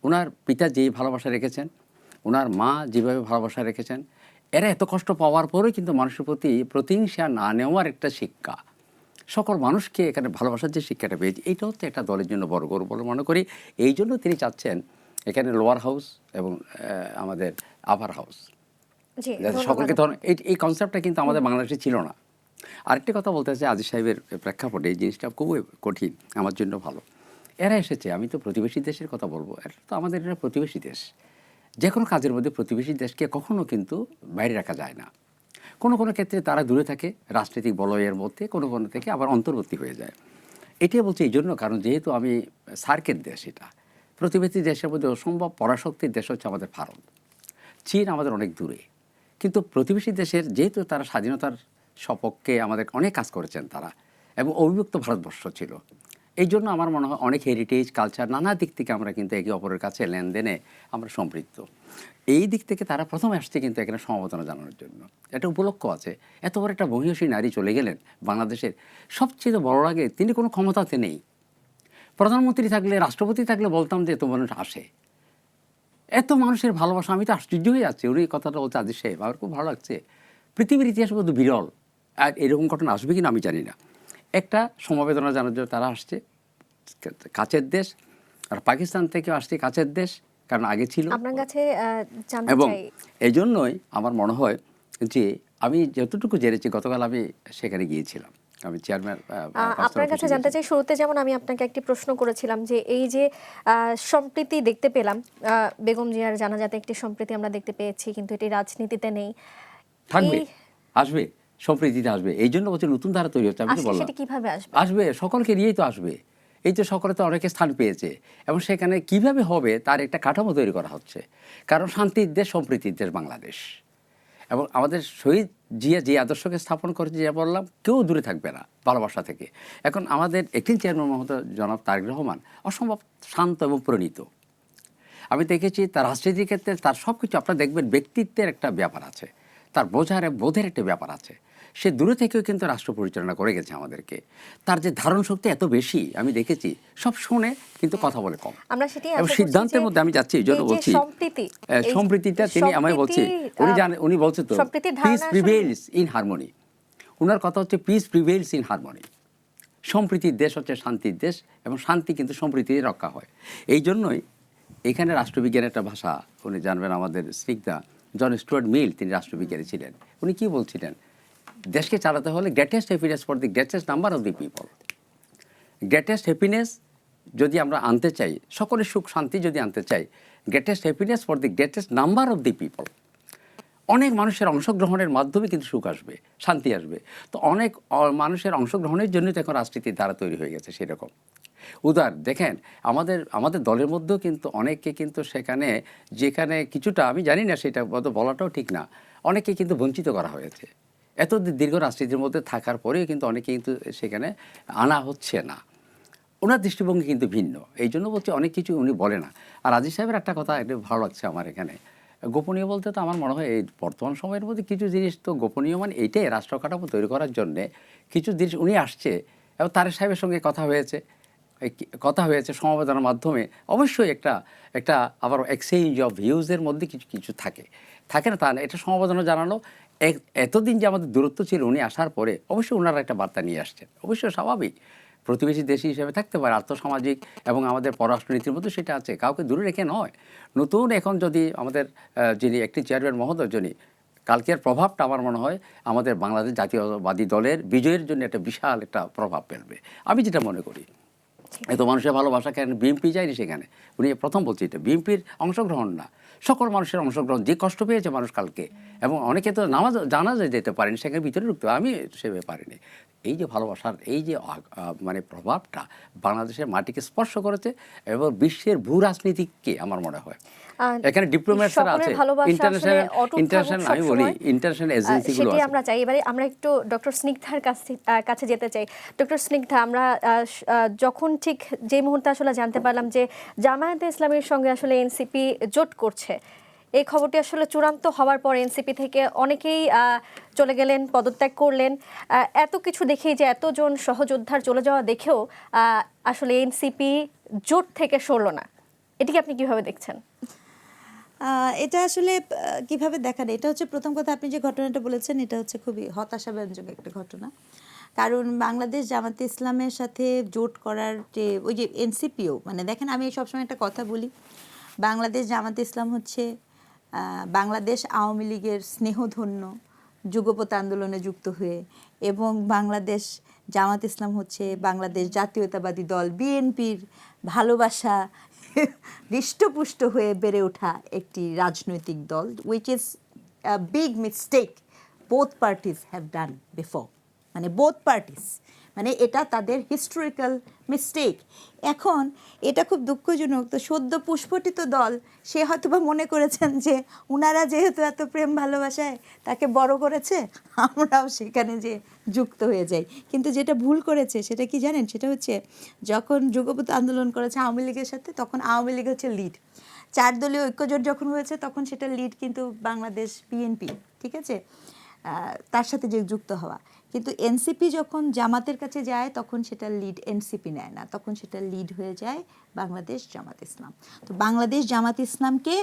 ওনার পিতা যেই ভালোবাসা রেখেছেন, ওনার মা যেভাবে ভালোবাসা রেখেছেন, এরা এত কষ্ট পাওয়ার পরেও কিন্তু মানুষের প্রতি প্রতিহিংসা না নেওয়ার একটা শিক্ষা, সকল মানুষকে এখানে ভালোবাসার যে শিক্ষাটা পেয়েছে, এইটা হচ্ছে একটা দলের জন্য বড় গৌরব বলে মনে করি। এই জন্য তিনি চাচ্ছেন এখানে লোয়ার হাউস এবং আমাদের আপার হাউস যাতে সকলকে ধরেন। এই কনসেপ্টটা কিন্তু আমাদের বাংলাদেশে ছিল না। আরেকটি কথা বলতে চাই, আজিজ সাহেবের প্রেক্ষাপটে এই জিনিসটা খুবই কঠিন, আমার জন্য ভালো। এরা এসেছে, আমি তো প্রতিবেশী দেশের কথা বলবো, এরা তো আমাদের এরা প্রতিবেশী দেশ। যে কোনো কাজের মধ্যে প্রতিবেশী দেশকে কখনো কিন্তু বাইরে রাখা যায় না। কোনো কোনো ক্ষেত্রে তারা দূরে থাকে রাজনৈতিক বলয়ের মধ্যে, কোনো কোনো থেকে আবার অন্তর্বর্তী হয়ে যায়। এটাই বলছি এই জন্য, কারণ যেহেতু আমি সার্কের দেশ, এটা প্রতিবেশী দেশের মধ্যে অসম্ভব পরাশক্তির দেশ হচ্ছে আমাদের ভারত। চীন আমাদের অনেক দূরে, কিন্তু প্রতিবেশী দেশের যেহেতু তারা স্বাধীনতার সপক্ষে আমাদের অনেক কাজ করেছেন তারা, এবং অবিভক্ত ভারতবর্ষ ছিল, এই জন্য আমার মনে হয় অনেক হেরিটেজ কালচার নানা দিক থেকে আমরা কিন্তু একে অপরের কাছে লেনদেনে আমরা সম্পৃক্ত। এই দিক থেকে তারা প্রথমে আসছে কিন্তু এখানে সমবেদনা জানানোর জন্য, একটা উপলক্ষ আছে। এত বড় একটা মহিষী নারী চলে গেলেন বাংলাদেশের, সবচেয়ে বড় লাগে তিনি কোনো ক্ষমতাতে নেই। প্রধানমন্ত্রী থাকলে, রাষ্ট্রপতি থাকলে বলতাম যে এত মানুষ আসে, এত মানুষের ভালোবাসা, আমি তো আশ্চর্য হয়ে যাচ্ছি। উনি কথাটা বলছে আজিজ সাহেব, আমার খুব ভালো লাগছে। পৃথিবীর ইতিহাসে কিন্তু বিরল, আর এরকম ঘটনা আসবে কিনা আমি জানি না। একটা সমবেদনা জানার জন্য তারা আসছে, কাছের দেশ, আর পাকিস্তান থেকে আসছে কাছের দেশ, কারণ আগে ছিল। আপনার কাছে জানতে এবং চাই, এই জন্যই আমার মনে হয় যে আমি যতটুকু জেনেছি, গতকাল আমি সেখানে গিয়েছিলাম, আমি চেয়ারম্যান। আপনার কাছে জানতে চাই, শুরুতে যেমন আমি আপনাকে একটি প্রশ্ন করেছিলাম যে এই যে সম্প্রীতি দেখতে পেলাম, বেগম জিয়ার জানাজাতে একটি সম্প্রীতি আমরা দেখতে পেয়েছি, কিন্তু এটি রাজনীতিতে নেই, থাকবে, এই আসবে, সম্প্রীতিতে আসবে। এই জন্য বলছি নতুন ধারা তৈরি হচ্ছে। আমি তো আসলে বললাম সেটি কিভাবে আসবে? আসবে, সকলকে নিয়েই তো আসবে। এই যে সকলে তো অনেকে স্থান পেয়েছে এবং সেখানে কিভাবে হবে তার একটা কাঠামো তৈরি করা হচ্ছে। কারণ শান্তির দেশ, সম্প্রীতির দেশ বাংলাদেশ, এবং আমাদের শহীদ জিয়া যে আদর্শকে স্থাপন করেছে, যা বললাম, কেউ দূরে থাকবে না ভালোবাসা থেকে। এখন আমাদের অ্যাক্টিং চেয়ারম্যান মহোদয় জনাব তারেক রহমান অসম্ভব শান্ত এবং প্রণীত। আমি দেখেছি তার রাজনীতির ক্ষেত্রে তার সব কিছু, আপনারা দেখবেন ব্যক্তিত্বের একটা ব্যাপার আছে, তার বোধের একটা ব্যাপার আছে। সে দূরে থেকেও কিন্তু রাষ্ট্র পরিচালনা করে গেছে আমাদেরকে। তার যে ধারণ শক্তি এত বেশি, আমি দেখেছি সব শুনে কিন্তু কথা বলে কম। আমরা সেটি এবং সিদ্ধান্তের মধ্যে আমি যাচ্ছি, এই জন্য বলছি সম্প্রীতিটা তিনি আমায় বলছে, উনি বলছে তো পিস প্রিভেইলস ইন হারমোনি। ওনার কথা হচ্ছে পিস প্রিভেইলস ইন হারমোনি। সম্প্রীতির দেশ হচ্ছে শান্তির দেশ, এবং শান্তি কিন্তু সম্প্রীতি রক্ষা হয়। এই জন্যই এখানে রাষ্ট্রবিজ্ঞানের একটা ভাষা, উনি জানবেন, আমাদের স্নিগ্ধা, জন স্টুয়ার্ট মিল, তিনি রাষ্ট্রবিজ্ঞানী ছিলেন। উনি কি বলছিলেন, দেশকে চালাতে হলে greatest happiness for the greatest number of the people. Greatest happiness যদি আমরা আনতে চাই, সকলের সুখ শান্তি যদি আনতে চাই, greatest happiness for the greatest number of the people. অনেক মানুষের অংশগ্রহণের মাধ্যমে কিন্তু সুখ আসবে, শান্তি আসবে। তো অনেক মানুষের অংশগ্রহণের জন্যই তো এখন রাজনীতির ধারা তৈরি হয়ে গেছে সেরকম। দেখেন আমাদের দলের মধ্যেও কিন্তু অনেকে কিন্তু সেখানে, যেখানে কিছুটা আমি জানি না সেটা বলাটাও ঠিক না, অনেকে কিন্তু বঞ্চিত করা হয়েছে। এত দীর্ঘ রাজনীতির মধ্যে থাকার পরেও কিন্তু অনেকে কিন্তু সেখানে আনা হচ্ছে না। ওনার দৃষ্টিভঙ্গি কিন্তু ভিন্ন, এই জন্য বলছি অনেক কিছু উনি বলে না। আর আজিজ সাহেবের একটা কথা একটু ভালো লাগছে আমার এখানে, গোপনীয় বলতে তো আমার মনে হয় এই বর্তমান সময়ের মধ্যে কিছু জিনিস তো গোপনীয়, মানে এইটাই রাষ্ট্র কাঠামো তৈরি করার জন্যে কিছু জিনিস উনি আসছে, এবং তারেক সাহেবের সঙ্গে কথা হয়েছে সমবেদনার মাধ্যমে। অবশ্যই একটা আবার এক্সচেঞ্জ অফ ভিউজের মধ্যে কিছু থাকে না, তা না, এটা সমবেদনা জানানো। এতদিন যে আমাদের দূরত্ব ছিল, উনি আসার পরে অবশ্যই ওনারা একটা বার্তা নিয়ে আসছেন, অবশ্যই স্বাভাবিক। প্রতিবেশী দেশ হিসেবে থাকতে পারে, আর্থসামাজিক এবং আমাদের পররাষ্ট্রনীতির মধ্যে সেটা আছে, কাউকে দূরে রেখে নয়। নতুন এখন যদি আমাদের যিনি একটি চেয়ারম্যান মহোদয় যিনি, কালকের প্রভাবটা আমার মনে হয় আমাদের বাংলাদেশ জাতীয়বাদী দলের বিজয়ের জন্য একটা বিশাল একটা প্রভাব ফেলবে, আমি যেটা মনে করি। এত মানুষের ভালোবাসা কেন বিএনপি যায়নি সেখানে, উনি প্রথম বলছি এটা বিএনপির অংশগ্রহণ না, সকল মানুষের অংশগ্রহণ, যে কষ্ট পেয়েছে মানুষ কালকে, এবং অনেকে তো জানাজা যেতে পারেনি, সেখানে ভিতরে ঢুকতে, আমি সেভাবে পারিনি। এই যে ভালোবাসার এই যে মানে প্রভাবটা বাংলাদেশের মাটিকে স্পর্শ করেছে এবং বিশ্বের ভূ রাজনীতিককে আমার মনে হয় এখানে ডিপ্লোম্যাটসরা আছে, ইন্টারন্যাশনাল আমি বলি ইন্টারন্যাশনাল এজেন্সিগুলো আছে। আমরা চাই এবারে আমরা একটু ডক্টর স্নিগ্ধার কাছে যেতে চাই। ডক্টর স্নিগ্ধা, আমরা যখন ঠিক যে মুহূর্তে আসলে জানতে পারলাম যে জামায়াতে ইসলামীর সঙ্গে আসলে এনসিপি জোট করছে, এই খবরটি আসলে চূড়ান্ত হওয়ার পর এনসিপি থেকে অনেকেই চলে গেলেন, পদত্যাগ করলেন। এত কিছু দেখেই যে এতজন সহযোদ্ধার চলে যাওয়া দেখেও আসলে এনসিপি জোট থেকে সরল না, এটিকে আপনি কিভাবে দেখছেন? এটা আসলে কিভাবে দেখান, এটা হচ্ছে প্রথম কথা, আপনি যে ঘটনাটা বলেছেন এটা হচ্ছে খুবই হতাশাব্যঞ্জক একটা ঘটনা। কারণ বাংলাদেশ জামাতে ইসলামের সাথে জোট করার যে ওই যে এনসিপিও, মানে দেখেন আমি সবসময় একটা কথা বলি, বাংলাদেশ জামাতে ইসলাম হচ্ছে বাংলাদেশ আওয়ামী লীগের স্নেহধন্য যুগপৎ আন্দোলনে যুক্ত হয়ে, এবং বাংলাদেশ জামাত ইসলাম হচ্ছে বাংলাদেশ জাতীয়তাবাদী দল বিএনপির ভালোবাসা হৃষ্টপুষ্ট হয়ে বেড়ে ওঠা একটি রাজনৈতিক দল, which is a big mistake both parties have done before, মানে both parties, মানে এটা তাদের হিস্টোরিক্যাল মিস্টেক। এখন এটা খুব দুঃখজনক, তো সদ্য পুষ্পটিত দল সে হয়তোবা মনে করেছেন যে উনারা যেহেতু এত প্রেম ভালোবাসায় তাকে বড় করেছে, আমরাও সেখানে যে যুক্ত হয়ে যাই। কিন্তু যেটা ভুল করেছে সেটা কি জানেন, সেটা হচ্ছে যখন যুগপৎ আন্দোলন করেছে আওয়ামী লীগের সাথে, তখন আওয়ামী লীগ হচ্ছে লিড, 4 দলীয় ঐক্যজোট যখন হয়েছে তখন সেটা লিড কিন্তু বাংলাদেশ বিএনপি, ঠিক আছে, তার সাথে যে যুক্ত হওয়া। কিন্তু এনসিপি যখন জামাতের কাছে যায় তখন সেটা লিড এনসিপি নেয় না, তখন সেটা লিড হয়ে যায় বাংলাদেশ জামাত ইসলাম। তো বাংলাদেশ জামাত ইসলামকে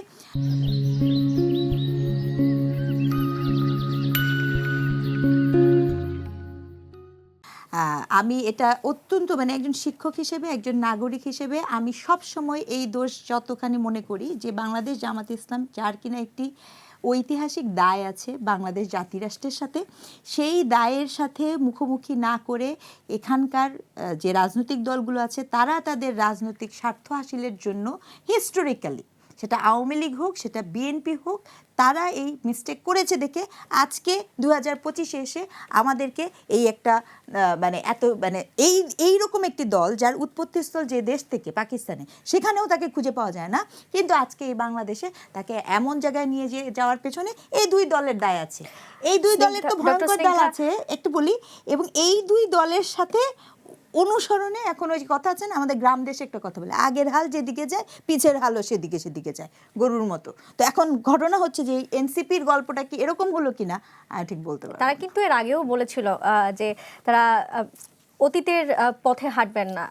আমি এটা অত্যন্ত, মানে একজন শিক্ষক হিসেবে, একজন নাগরিক হিসেবে আমি সব সময় এই দোষ যতখানি মনে করি যে বাংলাদেশ জামাত ইসলাম, যার কিনা একটি ঐতিহাসিক দায় আছে বাংলাদেশ জাতিরাষ্ট্রের সাথে, সেই দায়ের সাথে মুখোমুখি না করে এখানকার যে রাজনৈতিক দলগুলো আছে তারা তাদের রাজনৈতিক স্বার্থ হাসিলের জন্য হিস্টোরিক্যালি, সেটা আওয়ামী লীগ হোক সেটা বিএনপি হোক, তারা এই মিস্টেক করেছে দেখে আজকে 2025-এ এসে আমাদেরকে এই একটা মানে এত মানে এইরকম একটি দল যার উৎপত্তিস্থল যে দেশ থেকে পাকিস্তানে, সেখানেও তাকে খুঁজে পাওয়া যায় না, কিন্তু আজকে এই বাংলাদেশে তাকে এমন জায়গায় নিয়ে যাওয়ার পেছনে এই দুই দলের দায় আছে। এই দুই দলের তো ভয়ঙ্কর দল আছে একটু বলি, এবং এই দুই দলের সাথে অনুসরণে এখন ওই কথা আছে না, আমাদের গ্রাম দেশে একটা কথা বলে, আগের হাল যেদিকে যায় পিছের হালও সেদিকে যায়, গরুর মতো। তো এখন ঘটনা হচ্ছে যে এনসিপির গল্পটা কি এরকম হলো কিনা আমি ঠিক বলতে পারবো। তারা কিন্তু এর আগেও বলেছিল যে তারা অতীতের পথে হাঁটবেন না,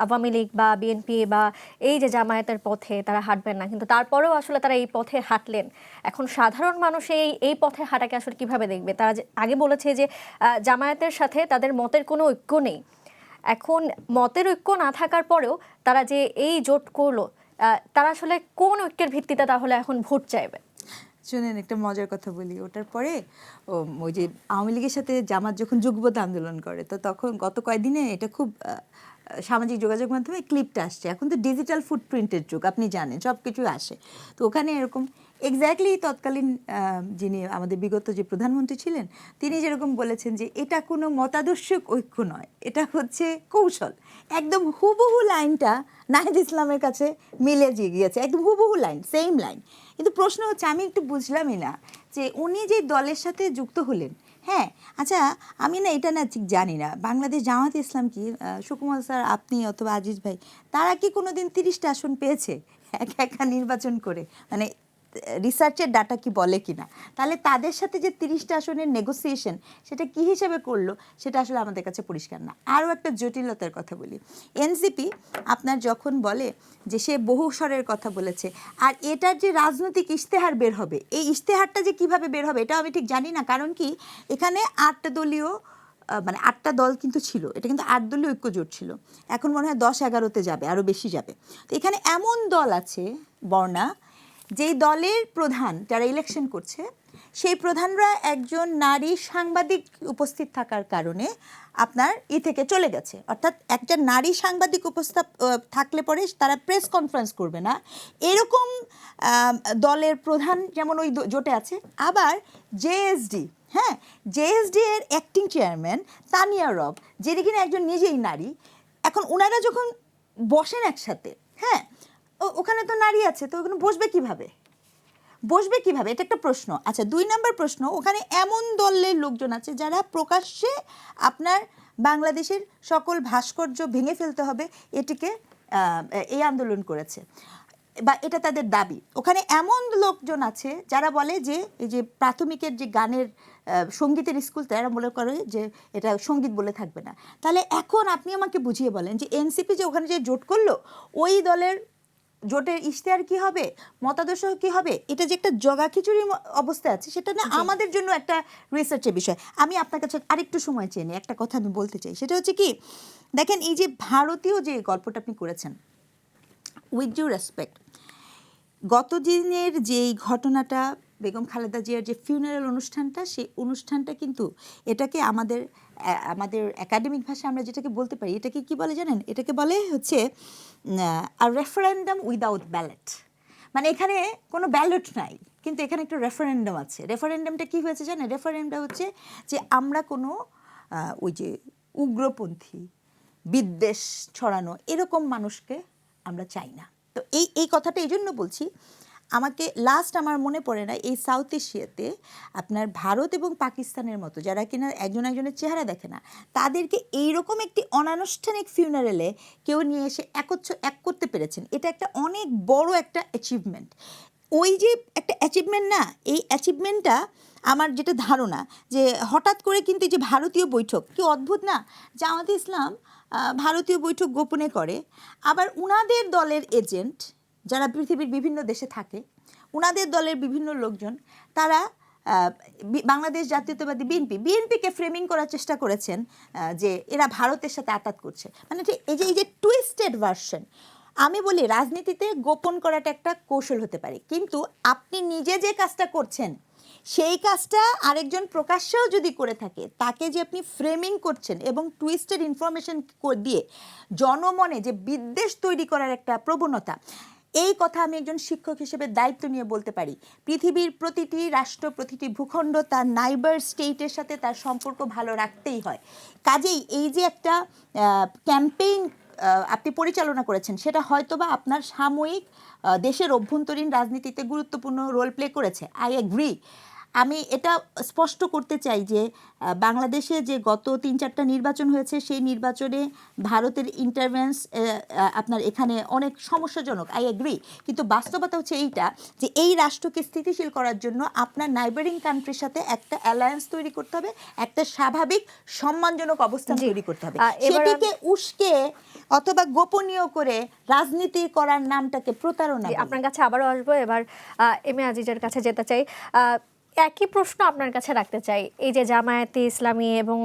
আওয়ামী লীগ বা বিএনপি বা এই যে জামায়াতের পথে তারা হাঁটবেন না, কিন্তু তারপরেও আসলে তারা এই পথে হাঁটলেন। এখন সাধারণ মানুষ এই পথে হাঁটাকে আসলে কিভাবে দেখবে? তারা আগে বলেছে যে জামায়াতের সাথে তাদের মতের কোনো ঐক্য নেই, এখন মতের ঐক্য না থাকার পরেও তারা যে এই জোট করলো, তারা আসলে কোন ঐক্যের ভিত্তিতে তাহলে এখন ভোট চাইবে? শুনেন একটা মজার কথা বলি, ওটার পরে ওই যে আওয়ামী লীগের সাথে জামাত যখন যুগপৎ আন্দোলন করে, তো তখন গত কয়েকদিনে এটা খুব সামাজিক যোগাযোগ মাধ্যমে ক্লিপটা আসছে, এখন তো ডিজিটাল ফুটপ্রিন্টের যুগ, আপনি জানেন সব কিছু আসে, তো ওখানে এরকম এক্স্যাক্টলি তৎকালীন যিনি আমাদের বিগত যে প্রধানমন্ত্রী ছিলেন তিনি যেরকম বলেছেন যে এটা কোনো মতাদর্শিক ঐক্য নয়, এটা হচ্ছে কৌশল, একদম হুবহু লাইনটা নাহিদ ইসলামের কাছে মিলে গিয়েছে, একদম হুবহু লাইন, সেম লাইন। কিন্তু প্রশ্ন হচ্ছে আমি একটু বুঝলামই না যে উনি যে দলের সাথে যুক্ত হলেন, হ্যাঁ আচ্ছা আমি না এটা না ঠিক জানি না, বাংলাদেশ জামাত ইসলাম কি সুকুমার স্যার আপনি অথবা আজিজ ভাই, তারা কি কোনোদিন 30টা আসন পেয়েছে একা নির্বাচন করে? মানে রিসার্চের ডাটা কি বলে কিনা, তাহলে তাদের সাথে যে 30টা আসনের নেগোসিয়েশন সেটা কি হিসেবে করলো সেটা আসলে আমাদের কাছে পরিষ্কার না। আরও একটা জটিলতার কথা বলি, এনসিপি আপনার যখন বলে যে সে বহুস্বরের কথা বলেছে, আর এটার যে রাজনৈতিক ইশতেহার বের হবে, এই ইশতেহারটা যে কিভাবে বের হবে এটা আমি ঠিক জানি না, কারণ কি এখানে 8 দলীয় মানে 8টা দল কিন্তু ছিল, এটা কিন্তু 8 দলীয় ঐক্য জোট ছিল, এখন মনে হয় 10-11তে যাবে, আরও বেশি যাবে। তো এখানে এমন দল আছে বর্ণা, যেই দলের প্রধান যারা ইলেকশন করছে সেই প্রধানরা একজন নারী সাংবাদিক উপস্থিত থাকার কারণে আপনার থেকে চলে গেছে। অর্থাৎ একটা নারী সাংবাদিক থাকলে পরে তারা প্রেস কনফারেন্স করবে না, এরকম দলের প্রধান যেমন ওই জোটে আছে। আবার জেএসডি, হ্যাঁ, জেএসডি এর অ্যাক্টিং চেয়ারম্যান তানিয়া রব, যিনি কিনা একজন নিজেই নারী, এখন ওনারা যখন বসেন একসাথে, হ্যাঁ, ওখানে তো নারী আছে, তো ওখানে বসবে কিভাবে? এটা একটা প্রশ্ন। আচ্ছা, 2 নম্বর প্রশ্ন, ওখানে এমন দলের লোকজন আছে যারা প্রকাশ্যে আপনার বাংলাদেশের সকল ভাস্কর্য ভেঙে ফেলতে হবে এটিকে এই আন্দোলন করেছে, বা এটা তাদের দাবি। ওখানে এমন লোকজন আছে যারা বলে যে এই যে প্রাথমিকের যে গানের সঙ্গীতের স্কুল, তারা মনে করে যে এটা সঙ্গীত বলে থাকবে না। তাহলে এখন আপনি আমাকে বুঝিয়ে বলেন যে এনসিপি যে ওখানে যে জোট করলো, ওই দলের জোটের ইশতেহার কি হবে, মতাদর্শ কি হবে, এটা যে একটা জগা খিচুড়ি অবস্থা আছে, সেটা না আমাদের জন্য একটা রিসার্চের বিষয়। আমি আপনার কাছে আরেকটু সময় চেয়ে নিই, একটা কথা আমি বলতে চাই, সেটা হচ্ছে কি, দেখেন এই যে ভারতীয় যে গল্পটা আপনি করেছেন, উইথ ডিউ রেসপেক্ট, গত দিনের যেই ঘটনাটা, বেগম খালেদা জিয়ার যে ফিউনারাল অনুষ্ঠানটা, সেই অনুষ্ঠানটা কিন্তু এটাকে আমাদের একাডেমিক ভাষায় আমরা যেটাকে বলতে পারি, এটাকে কি বলে জানেন? এটাকে বলে হচ্ছে রেফারেন্ডাম উইদাউট ব্যালট। মানে এখানে কোনো ব্যালট নাই, কিন্তু এখানে একটা রেফারেন্ডাম আছে। রেফারেন্ডামটা কি হয়েছে জানেন? রেফারেন্ডাম হচ্ছে যে আমরা কোনো ওই যে উগ্রপন্থী, বিদ্বেষ ছড়ানো এরকম মানুষকে আমরা চাই না। তো এই কথাটা এই জন্য বলছি, আমাকে লাস্ট আমার মনে পড়ে না, এই সাউথ এশিয়াতে আপনার ভারত এবং পাকিস্তানের মতো যারা কিনা একজন একজনের চেহারা দেখে না, তাদেরকে এইরকম একটি অনানুষ্ঠানিক ফিউনারেলে কেউ নিয়ে এসে এক করতে পেরেছেন, এটা একটা অনেক বড় একটা অ্যাচিভমেন্ট। ওই যে একটা অ্যাচিভমেন্ট না, এই অ্যাচিভমেন্টটা আমার যেটা ধারণা যে হঠাৎ করে কিন্তু যে ভারতীয় বৈঠক, কি অদ্ভুত না, জামাতে ইসলাম ভারতীয় বৈঠক গোপনে করে, আবার উনাদের দলের এজেন্ট যারা পৃথিবীর বিভিন্ন দেশে থাকে, উনাদের দলের বিভিন্ন লোকজন, তারা বাংলাদেশ জাতীয়তাবাদী বিএনপিকে ফ্রেমিং করার চেষ্টা করেছেন যে এরা ভারতের সাথে আঘাত করছে। মানে এই যে টুইস্টেড ভার্সন। আমি বলি রাজনীতিতে গোপন করাটা একটা কৌশল হতে পারে, কিন্তু আপনি নিজে যে কাজটা করছেন সেই কাজটা আরেকজন প্রকাশ্যেও যদি করে থাকে, তাকে যে আপনি ফ্রেমিং করছেন এবং টুইস্টেড ইনফরমেশন দিয়ে জনমনে যে বিদ্বেষ তৈরি করার একটা প্রবণতা, এই কথা আমি একজন শিক্ষক হিসেবে দায়িত্ব নিয়ে বলতে পারি। পৃথিবীর প্রতিটি রাষ্ট্র, প্রতিটি ভূখণ্ড তার নাইবার স্টেটের সাথে তার সম্পর্ক ভালো রাখতেই হয়। কাজেই এই যে একটা ক্যাম্পেইন আপনি পরিচালনা করেছেন, সেটা হয়তোবা আপনার সাময়িক দেশের অভ্যন্তরীণ রাজনীতিতে গুরুত্বপূর্ণ রোল প্লে করেছে, আই এগ্রি। আমি এটা স্পষ্ট করতে চাই যে বাংলাদেশে যে গত 3-4টা নির্বাচন হয়েছে, সেই নির্বাচনে ভারতের ইন্টারভেন্স আপনার এখানে অনেক সমস্যাজনক, আই এগ্রি। কিন্তু বাস্তবতা হচ্ছে এইটা যে এই রাষ্ট্রকে স্থিতিশীল করার জন্য আপনার নাইবারিং কান্ট্রির সাথে একটা অ্যালায়েন্স তৈরি করতে হবে, একটা স্বাভাবিক সম্মানজনক অবস্থান তৈরি করতে হবে। সেটিকে উস্কে অথবা গোপনীয় করে রাজনীতি করার নামটাকে প্রতারণা। আপনার কাছে আবারও আসবো, এবার এম এ আজিজের কাছে যেতে চাই। একই প্রশ্ন আপনার কাছে রাখতে চাই, এই যে জামায়াতে ইসলামী এবং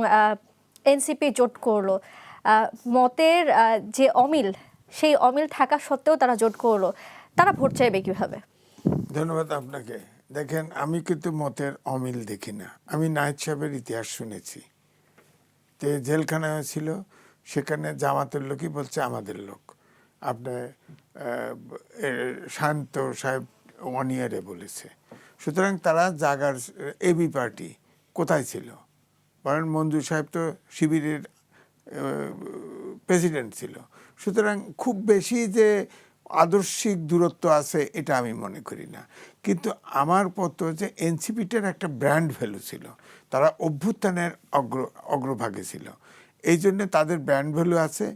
এনসিপি জোট করলো, মতের যে অমিল, সেই অমিল থাকা সত্ত্বেও তারা জোট করলো, তারা ভোট চাইবে কীভাবে? ধন্যবাদ আপনাকে। দেখেন, আমি কিন্তু মতের অমিল দেখি না। আমি নাহিদ সাহেবের ইতিহাস শুনেছি, তে জেলখানায় ছিল, সেখানে জামাতের লোকই বলছে আমাদের লোক। আপনার শান্ত সাহেব 1 ইয়ারে বলেছে। সুতরাং তারা জাগার এবি পার্টি কোথায় ছিল? বলেন মঞ্জুর সাহেব তো শিবিরের প্রেসিডেন্ট ছিল। সুতরাং খুব বেশি যে আদর্শিক দূরত্ব আছে এটা আমি মনে করি না। কিন্তু আমার মতো যে এনসিপিটার একটা ব্র্যান্ড ভ্যালু ছিল, তারা অভ্যুত্থানের অগ্রভাগে ছিল, এই জন্যে তাদের ব্র্যান্ড ভ্যালু আছে।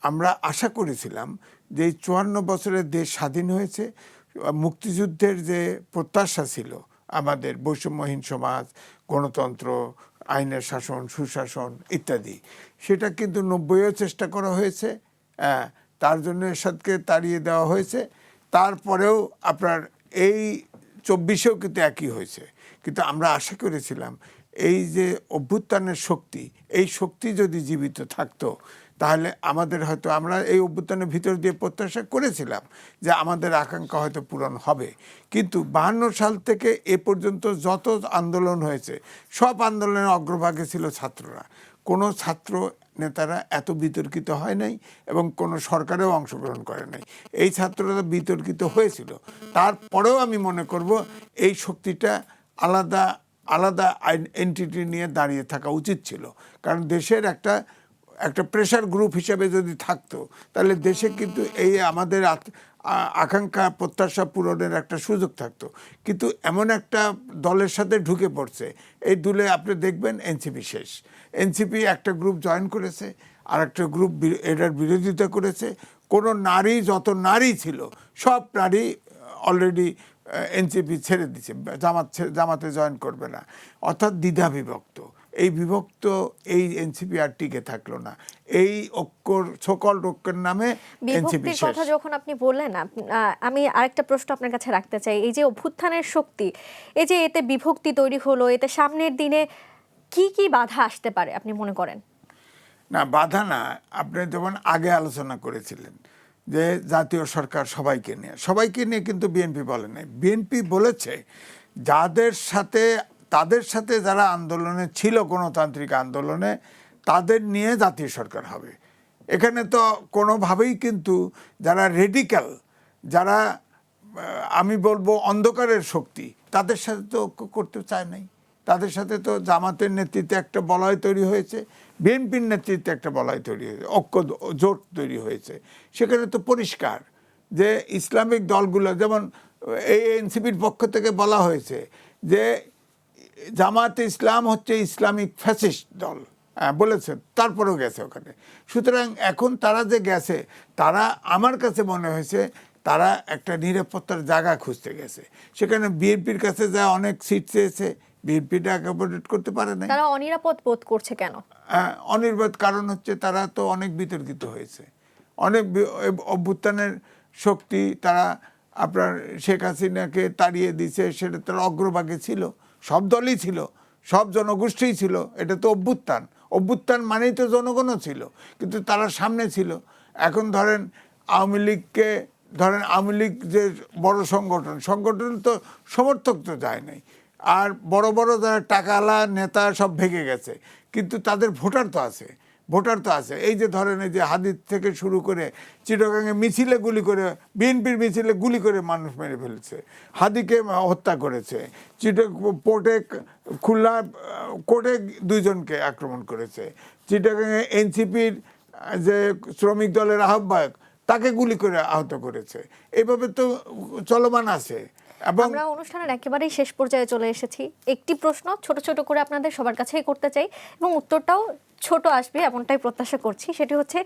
আমরা আশা করেছিলাম যে এই 54 বছরের দেশ স্বাধীন হয়েছে, মুক্তিযুদ্ধের যে প্রত্যাশা ছিল আমাদের, বৈষম্যহীন সমাজ, গণতন্ত্র, আইনের শাসন, সুশাসন ইত্যাদি, সেটা কিন্তু 90-এও চেষ্টা করা হয়েছে, তার জন্য এরশাদকে তাড়িয়ে দেওয়া হয়েছে। তারপরেও আপনার এই 24-এও কিন্তু একই হয়েছে। কিন্তু আমরা আশা করেছিলাম এই যে অভ্যুত্থানের শক্তি, এই শক্তি যদি জীবিত থাকতো তাহলে আমাদের হয়তো, আমরা এই অভ্যুত্থানের ভিতর দিয়ে প্রত্যাশা করেছিলাম যে আমাদের আকাঙ্ক্ষা হয়তো পূরণ হবে, কিন্তু 52 সাল থেকে এ পর্যন্ত যত আন্দোলন হয়েছে সব আন্দোলনের অগ্রভাগে ছিল ছাত্ররা। কোনো ছাত্র নেতারা এত বিতর্কিত হয় নাই এবং কোনো সরকারেও অংশগ্রহণ করে নাই। এই ছাত্ররা বিতর্কিত হয়েছিল, তারপরেও আমি মনে করব এই শক্তিটা আলাদা আলাদা এন্টিটি নিয়ে দাঁড়িয়ে থাকা উচিত ছিল। কারণ দেশের একটা প্রেশার গ্রুপ হিসেবে যদি থাকতো তাহলে দেশে কিন্তু এই আমাদের আকাঙ্ক্ষা প্রত্যাশা পূরণের একটা সুযোগ থাকতো। কিন্তু এমন একটা দলের সাথে ঢুকে পড়ছে, এই দলে আপনি দেখবেন এনসিপি শেষ। এনসিপি একটা গ্রুপ জয়েন করেছে, আর একটা গ্রুপ এটার বিরোধিতা করেছে। কোনো নারী, যত নারী ছিল সব নারী অলরেডি এনসিপি ছেড়ে দিচ্ছে, জামাতে জয়েন করবে না, অর্থাৎ দ্বিধা বিভক্ত। এই বিভক্ত এই এনসিপি আর টিকে থাকলো না। এই ঐক্যর, সকল ঐক্যের নামে এনসিপি বিভক্তির শেষ। কথা যখন আপনি বললেন, আমি আরেকটা প্রশ্ন আপনার কাছে রাখতে চাই। এই যে অভ্যুত্থানের শক্তি, এই যে এতে বিভক্তি তৈরি হলো, এতে সামনের দিনে কি কি বাধা আসতে পারে আপনি মনে করেন? না, বাধা না, আপনি যেমন আগে আলোচনা করেছিলেন যে জাতীয় সরকার সবাইকে নিয়ে কিন্তু বিএনপি বলে নাই। বিএনপি বলেছে তাদের সাথে যারা আন্দোলনে ছিল, গণতান্ত্রিক আন্দোলনে, তাদের নিয়ে জাতীয় সরকার হবে। এখানে তো কোনোভাবেই কিন্তু যারা রেডিক্যাল, যারা আমি বলবো অন্ধকারের শক্তি, তাদের সাথে তো ঐক্য করতে চায় নাই। তাদের সাথে তো জামাতের নেতৃত্বে একটা বলয় তৈরি হয়েছে, বিএনপির নেতৃত্বে একটা বলয় তৈরি হয়েছে, ঐক্য জোট তৈরি হয়েছে। সেখানে তো পরিষ্কার যে ইসলামিক দলগুলো, যেমন এই এনসিপির পক্ষ থেকে বলা হয়েছে যে জামাতে ইসলাম হচ্ছে ইসলামিক ফ্যাসিস্ট দল, বলেছে, তারপরেও গেছে ওখানে। সুতরাং এখন তারা যে গেছে, তারা, আমার কাছে মনে হয়েছে তারা একটা নিরাপত্তার জায়গা খুঁজতে গেছে। সেখানে বিএনপির কাছে যা অনেক সিট চেয়েছে, বিএনপিটা অ্যাকোমোডেট করতে পারে না। তারা অনিরাপদ বোধ করছে কেন? অনির্বাদ কারণ হচ্ছে তারা তো অনেক বিতর্কিত হয়েছে, অনেক অভ্যুত্থানের শক্তি। তারা আপনার শেখ হাসিনাকে তাড়িয়ে দিছে, সেটা তার অগ্রভাগে ছিল, সব দলই ছিল, সব জনগোষ্ঠীই ছিল। এটা তো অভ্যুত্থান মানেই তো জনগণও ছিল, কিন্তু তারা সামনে ছিল। এখন ধরেন আওয়ামী লীগ যে বড় সংগঠন তো সমর্থক তো যায় নাই, আর বড় বড় যারা টাকাওয়ালা নেতা সব ভেঙে গেছে, কিন্তু তাদের ভোটার তো আছে। এই যে ধরেন, এই যে হাদিদ থেকে শুরু করে চিটাগাঙে মিছিলে গুলি করে, বিএনপির মিছিলে গুলি করে মানুষ মেরে ফেলছে, হাদিকে হত্যা করেছে, খুলনা কোর্টে 2 জনকে আক্রমণ করেছে, চিটাগাঙে এনসিপির যে শ্রমিক দলের আহ্বায়ক, তাকে গুলি করে আহত করেছে। এইভাবে তো চলমান আছে। আমরা অনুষ্ঠানের একেবারেই শেষ পর্যায়ে চলে এসেছি। একটি প্রশ্ন ছোট ছোট করে আপনাদের সবার কাছেই করতে চাই, এবং উত্তরটাও ছোট আসবে এমনটাই প্রত্যাশা করছি। সেটি হচ্ছে,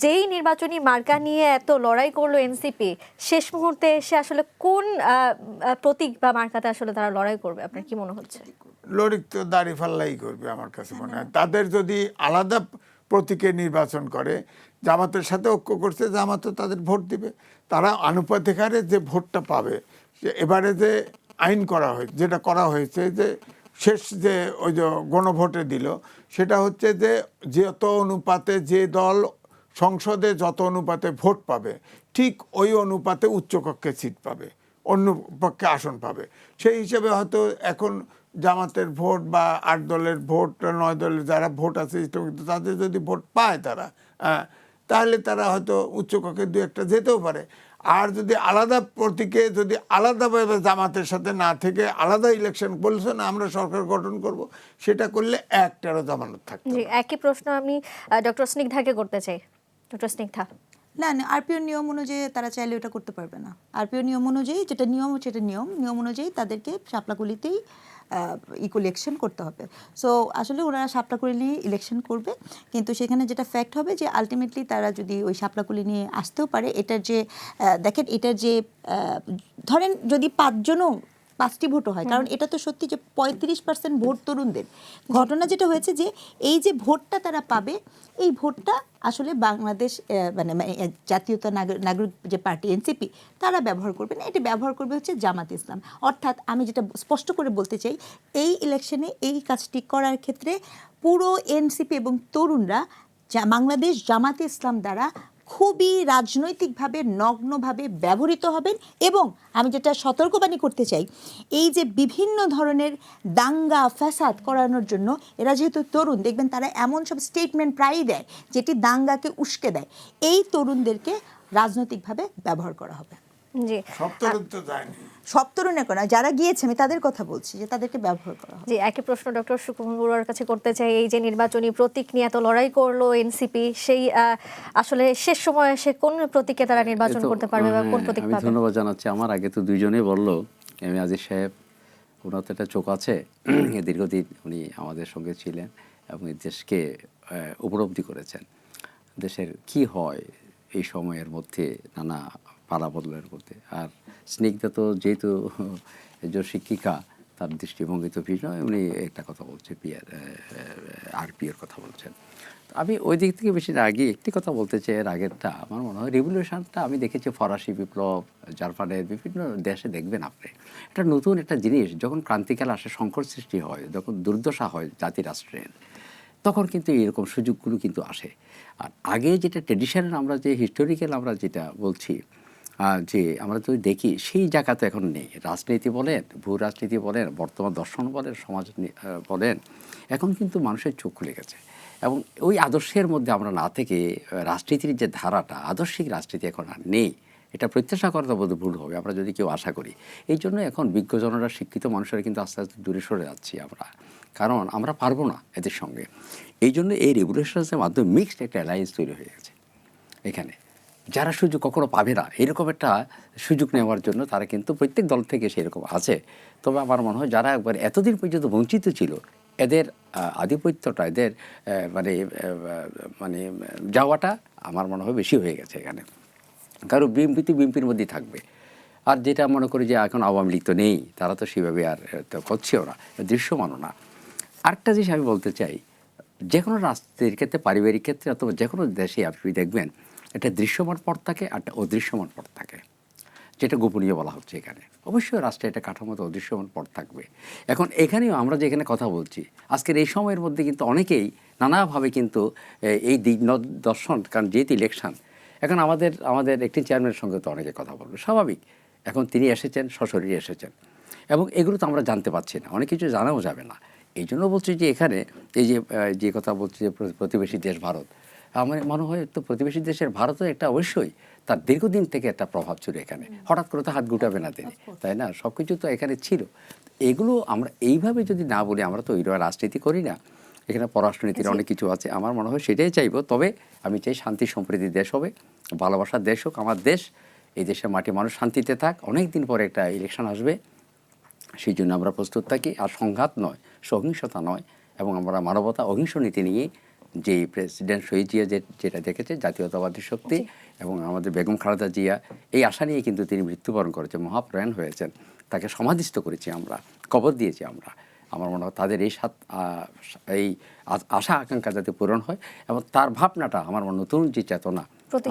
যেই নির্বাচনী মার্কা নিয়ে এত লড়াই করলো এনসিপি, শেষ মুহূর্তে এসে আসলে কোন প্রতীক বা মার্কাতে আসলে তারা লড়াই করবে, আপনার কি মনে হচ্ছে? লড়িক তো দাঁড়িপাল্লাই করবে আমার কাছে মনে হয়। তাদের যদি আলাদা প্রতীকে নির্বাচন করে, জামাতের সাথে ঐক্য করছে, জামাতও তাদের ভোট দিবে। তারা আনুপাতিক হারে যে ভোটটা পাবে, এবারে যে আইন করা হয়েছে, যেটা করা হয়েছে, যে শেষ যে ওই যে গণভোটে দিল, সেটা হচ্ছে যে যত অনুপাতে যে দল সংসদে যত অনুপাতে ভোট পাবে, ঠিক ওই অনুপাতে উচ্চকক্ষে সিট পাবে, অন্য পক্ষে আসন পাবে। সেই হিসেবে হয়তো এখন জামাতের ভোট বা 8 দলের ভোট, 9 দলের যারা ভোট আছে, তাদের যদি ভোট পায় তারা, তাহলে তারা হয়তো উচ্চকক্ষে 2-1টা যেতেও পারে। আর যদি আলাদা প্রতীকে, যদি আলাদাভাবে জামাতের সাথে না থেকে আলাদা ইলেকশন বলছে না, আমরা সরকার গঠন করব, সেটা করলে একটারও জামানত থাকবে। জি, একই প্রশ্ন আমি ডক্টর স্নিগ্ধাকে করতে চাই। ডক্টর স্নিগ্ধা, না, আরপিও নিয়ম অনুযায়ী তারা চাইলে ওটা করতে পারবে না। আরপিও নিয়ম অনুযায়ী যেটা নিয়ম হচ্ছে, এটা নিয়ম অনুযায়ী তাদেরকে শাপলাকুলিতেই ইলেকশন করতে হবে। সো আসলে ওরা শাপলাকুলি নিয়ে ইলেকশন করবে, কিন্তু সেখানে যেটা ফ্যাক্ট হবে যে আলটিমেটলি তারা যদি ওই শাপলাকুলি নিয়ে আসতেও পারে, এটার যে দেখেন, এটার যে ধরেন যদি 5 জনও 5টি ভোটও হয়, কারণ এটা তো সত্যি যে 35% ভোট তরুণদের। ঘটনা যেটা হয়েছে যে এই যে ভোটটা তারা পাবে, এই ভোটটা আসলে বাংলাদেশ মানে জাতীয়তা নাগরিক যে পার্টি এনসিপি তারা ব্যবহার করবে না, এটা ব্যবহার করবে হচ্ছে জামাত ইসলাম। অর্থাৎ আমি যেটা স্পষ্ট করে বলতে চাই, এই ইলেকশনে এই কাজটি করার ক্ষেত্রে পুরো এনসিপি এবং তরুণরা বাংলাদেশ জামাতে ইসলাম দ্বারা খুবই রাজনৈতিকভাবে নগ্নভাবে ব্যবহৃত হবেন। এবং আমি যেটা সতর্কবাণী করতে চাই, এই যে বিভিন্ন ধরনের দাঙ্গা ফ্যাসাদ করানোর জন্য এরা যেহেতু তরুণ, দেখবেন তারা এমন সব স্টেটমেন্ট প্রায়ই দেয় যেটি দাঙ্গাকে উস্কে দেয়, এই তরুণদেরকে রাজনৈতিকভাবে ব্যবহার করা হবে। জি, সব তরুণ তো যায়নি। সব তরুণের কোনো, যারা গিয়েছে আমি তাদের কথা বলছি যে তাদেরকে ব্যবহার করা হবে। জি, একই প্রশ্ন ডক্টর সুকুমার বড়ুয়ার কাছে করতে চাই। এই যে নির্বাচনী প্রতীক নিয়ে এত লড়াই করলো এনসিপি, সেই আসলে শেষ সময়ে এসে কোন প্রতীকে তারা নির্বাচন করতে পারবে বা কোন প্রতীক আমি পাবে? ধন্যবাদ জানাচ্ছি। আমার আগে তো দুইজনেই বললো, এম এ আজিজ সাহেব, ওনার তো একটা চোখ আছে, দীর্ঘদিন উনি আমাদের সঙ্গে ছিলেন এবং এই দেশকে উপলব্ধি করেছেন দেশের কি হয় এই সময়ের মধ্যে নানা পালা বদলের মধ্যে। আর স্নিগ্ধা তো যেহেতু একজন শিক্ষিকা, তার দৃষ্টিভঙ্গি তো ভিন্ন, উনি একটা কথা বলছে আরপিএর কথা বলছেন। আমি ওই দিক থেকে বেশি না, আগে একটি কথা বলতে চাই। এর আগেরটা আমার মনে হয় রেভলিউশনটা আমি দেখেছি ফরাসি বিপ্লব, জাপানের বিভিন্ন দেশে দেখবেন আপনি, এটা নতুন একটা জিনিস। যখন ক্রান্তিকাল আসে, সংকট সৃষ্টি হয়, যখন দুর্দশা হয় জাতি রাষ্ট্রের, তখন কিন্তু এরকম সুযোগগুলো কিন্তু আসে। আর আগে যেটা ট্রেডিশনাল, আমরা যে হিস্টোরিক্যাল আমরা যেটা বলছি, যে আমরা যদি দেখি সেই জায়গা তো এখন নেই। রাজনীতি বলেন, ভূ রাজনীতি বলেন, বর্তমান দর্শন বলেন, সমাজ বলেন, এখন কিন্তু মানুষের চোখ খুলে গেছে। এবং ওই আদর্শের মধ্যে আমরা না থেকে রাজনীতির যে ধারাটা, আদর্শিক রাজনীতি এখন আর নেই। এটা প্রত্যাশা করা বোধ ভুল হবে আমরা যদি কেউ আশা করি। এই জন্য এখন বিজ্ঞজনরা, শিক্ষিত মানুষেরা কিন্তু আস্তে আস্তে দূরে সরে যাচ্ছি আমরা, কারণ আমরা পারবো না এদের সঙ্গে। এই জন্য এই রেগুলেশনের মাধ্যমে মিক্সড একটা অ্যালায়েন্স তৈরি হয়ে গেছে এখানে। যারা সুযোগ কখনো পাবে না এরকম একটা সুযোগ নেওয়ার জন্য তারা কিন্তু প্রত্যেক দল থেকে সেরকম আছে। তবে আমার মনে হয় যারা একবার এতদিন পর্যন্ত বঞ্চিত ছিল, এদের আধিপত্যটা, এদের মানে মানে যাওয়াটা আমার মনে হয় বেশি হয়ে গেছে এখানে। কারণ বিএনপির মধ্যেই থাকবে। আর যেটা মনে করি যে এখন আওয়ামী লীগ তো নেই, তারা তো সেভাবে আর তো করছেও না, দৃশ্যমানও না। আরেকটা জিনিস আমি বলতে চাই, যে কোনো রাজনীতির ক্ষেত্রে, পারিবারিক ক্ষেত্রে অথবা যে কোনো দেশে আপনি দেখবেন একটা দৃশ্যমান পথ থাকে আর একটা অদৃশ্যমান পথ থাকে, যেটা গোপনীয় বলা হচ্ছে এখানে। অবশ্যই রাষ্ট্রে একটা কাঠামোতে অদৃশ্যমান পথ থাকবে। এখন এখানেও আমরা যে এখানে কথা বলছি, আজকের এই সময়ের মধ্যে কিন্তু অনেকেই নানাভাবে কিন্তু এই দর্শন, কারণ যেহেতু ইলেকশন, এখন আমাদের একটি চেয়ারম্যানের সঙ্গে তো অনেকে কথা বলবে, স্বাভাবিক। এখন তিনি এসেছেন, সশরীরে এসেছেন, এবং এগুলো তো আমরা জানতে পারছি না, অনেক কিছু জানাও যাবে না। এই জন্য বলছি যে এখানে এই যে কথা বলছি যে প্রতিবেশী দেশ ভারত, আমার মনে হয় তো প্রতিবেশী দেশের ভারতও একটা অবশ্যই তার দীর্ঘদিন থেকে একটা প্রভাব ছিল এখানে। হঠাৎ করে তো হাত গুটাবে না তিনি, তাই না? সব কিছু তো এখানে ছিল। এগুলো আমরা এইভাবে যদি না বলি, আমরা তো ওই রাজনীতি করি না, এখানে পররাষ্ট্রনীতির অনেক কিছু আছে। আমার মনে হয় সেটাই চাইবো। তবে আমি চাই শান্তি সম্প্রীতির দেশ হবে, ভালোবাসার দেশ হোক আমার দেশ। এই দেশের মাটি মানুষ শান্তিতে থাক। অনেক দিন পরে একটা ইলেকশন আসবে, সেই জন্য আমরা প্রস্তুত থাকি। আর সংঘাত নয়, সহিংসতা নয়, এবং আমরা মানবতা, অহিংস নীতি নিয়ে যে প্রেসিডেন্ট শহীদ জিয়া যেটা দেখেছে, জাতীয়তাবাদী শক্তি, এবং আমাদের বেগম খালেদা জিয়া, এই আশা নিয়ে কিন্তু তিনি মৃত্যুবরণ করেছেন, মহাপ্রয়াণ হয়েছেন। তাকে সমাধিস্থ করেছি আমরা, কবর দিয়েছি আমরা। আমার মনে হয় তাদের এই আশা আকাঙ্ক্ষা যাতে পূরণ হয়, এবং তার ভাবনাটা আমার মনে নতুন যে চেতনা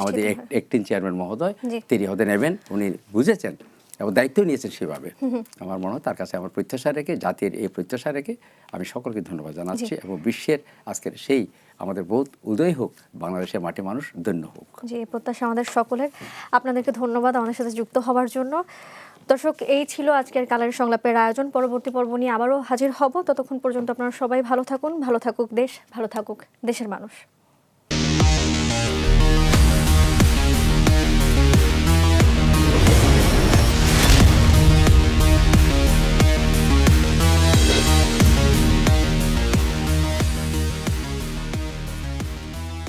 আমাদের অ্যাক্টিং চেয়ারম্যান মহোদয় তিনি হতে নেবেন, উনি বুঝেছেন এবং দায়িত্ব নিয়েছেন সেভাবে। আমার মনে হয় তার কাছে আমার প্রত্যাশা রেখে, জাতির এই প্রত্যাশা রেখে আমি সকলকে ধন্যবাদ জানাচ্ছি, এবং বিশ্বের আজকের সেই আমাদের বহুত উদয় হোক, বাংলাদেশের মাটি মানুষ ধন্য হোক। জি, প্রত্যাশা আমাদের সকলের। আপনাদেরকে ধন্যবাদ আমাদের সাথে যুক্ত হওয়ার জন্য। দর্শক, এই ছিল আজকের কালের সংলাপের আয়োজন। পরবর্তী পর্ব নিয়ে আবারও হাজির হব। ততক্ষণ পর্যন্ত আপনারা সবাই ভালো থাকুন, ভালো থাকুক দেশ, ভালো থাকুক দেশের মানুষ।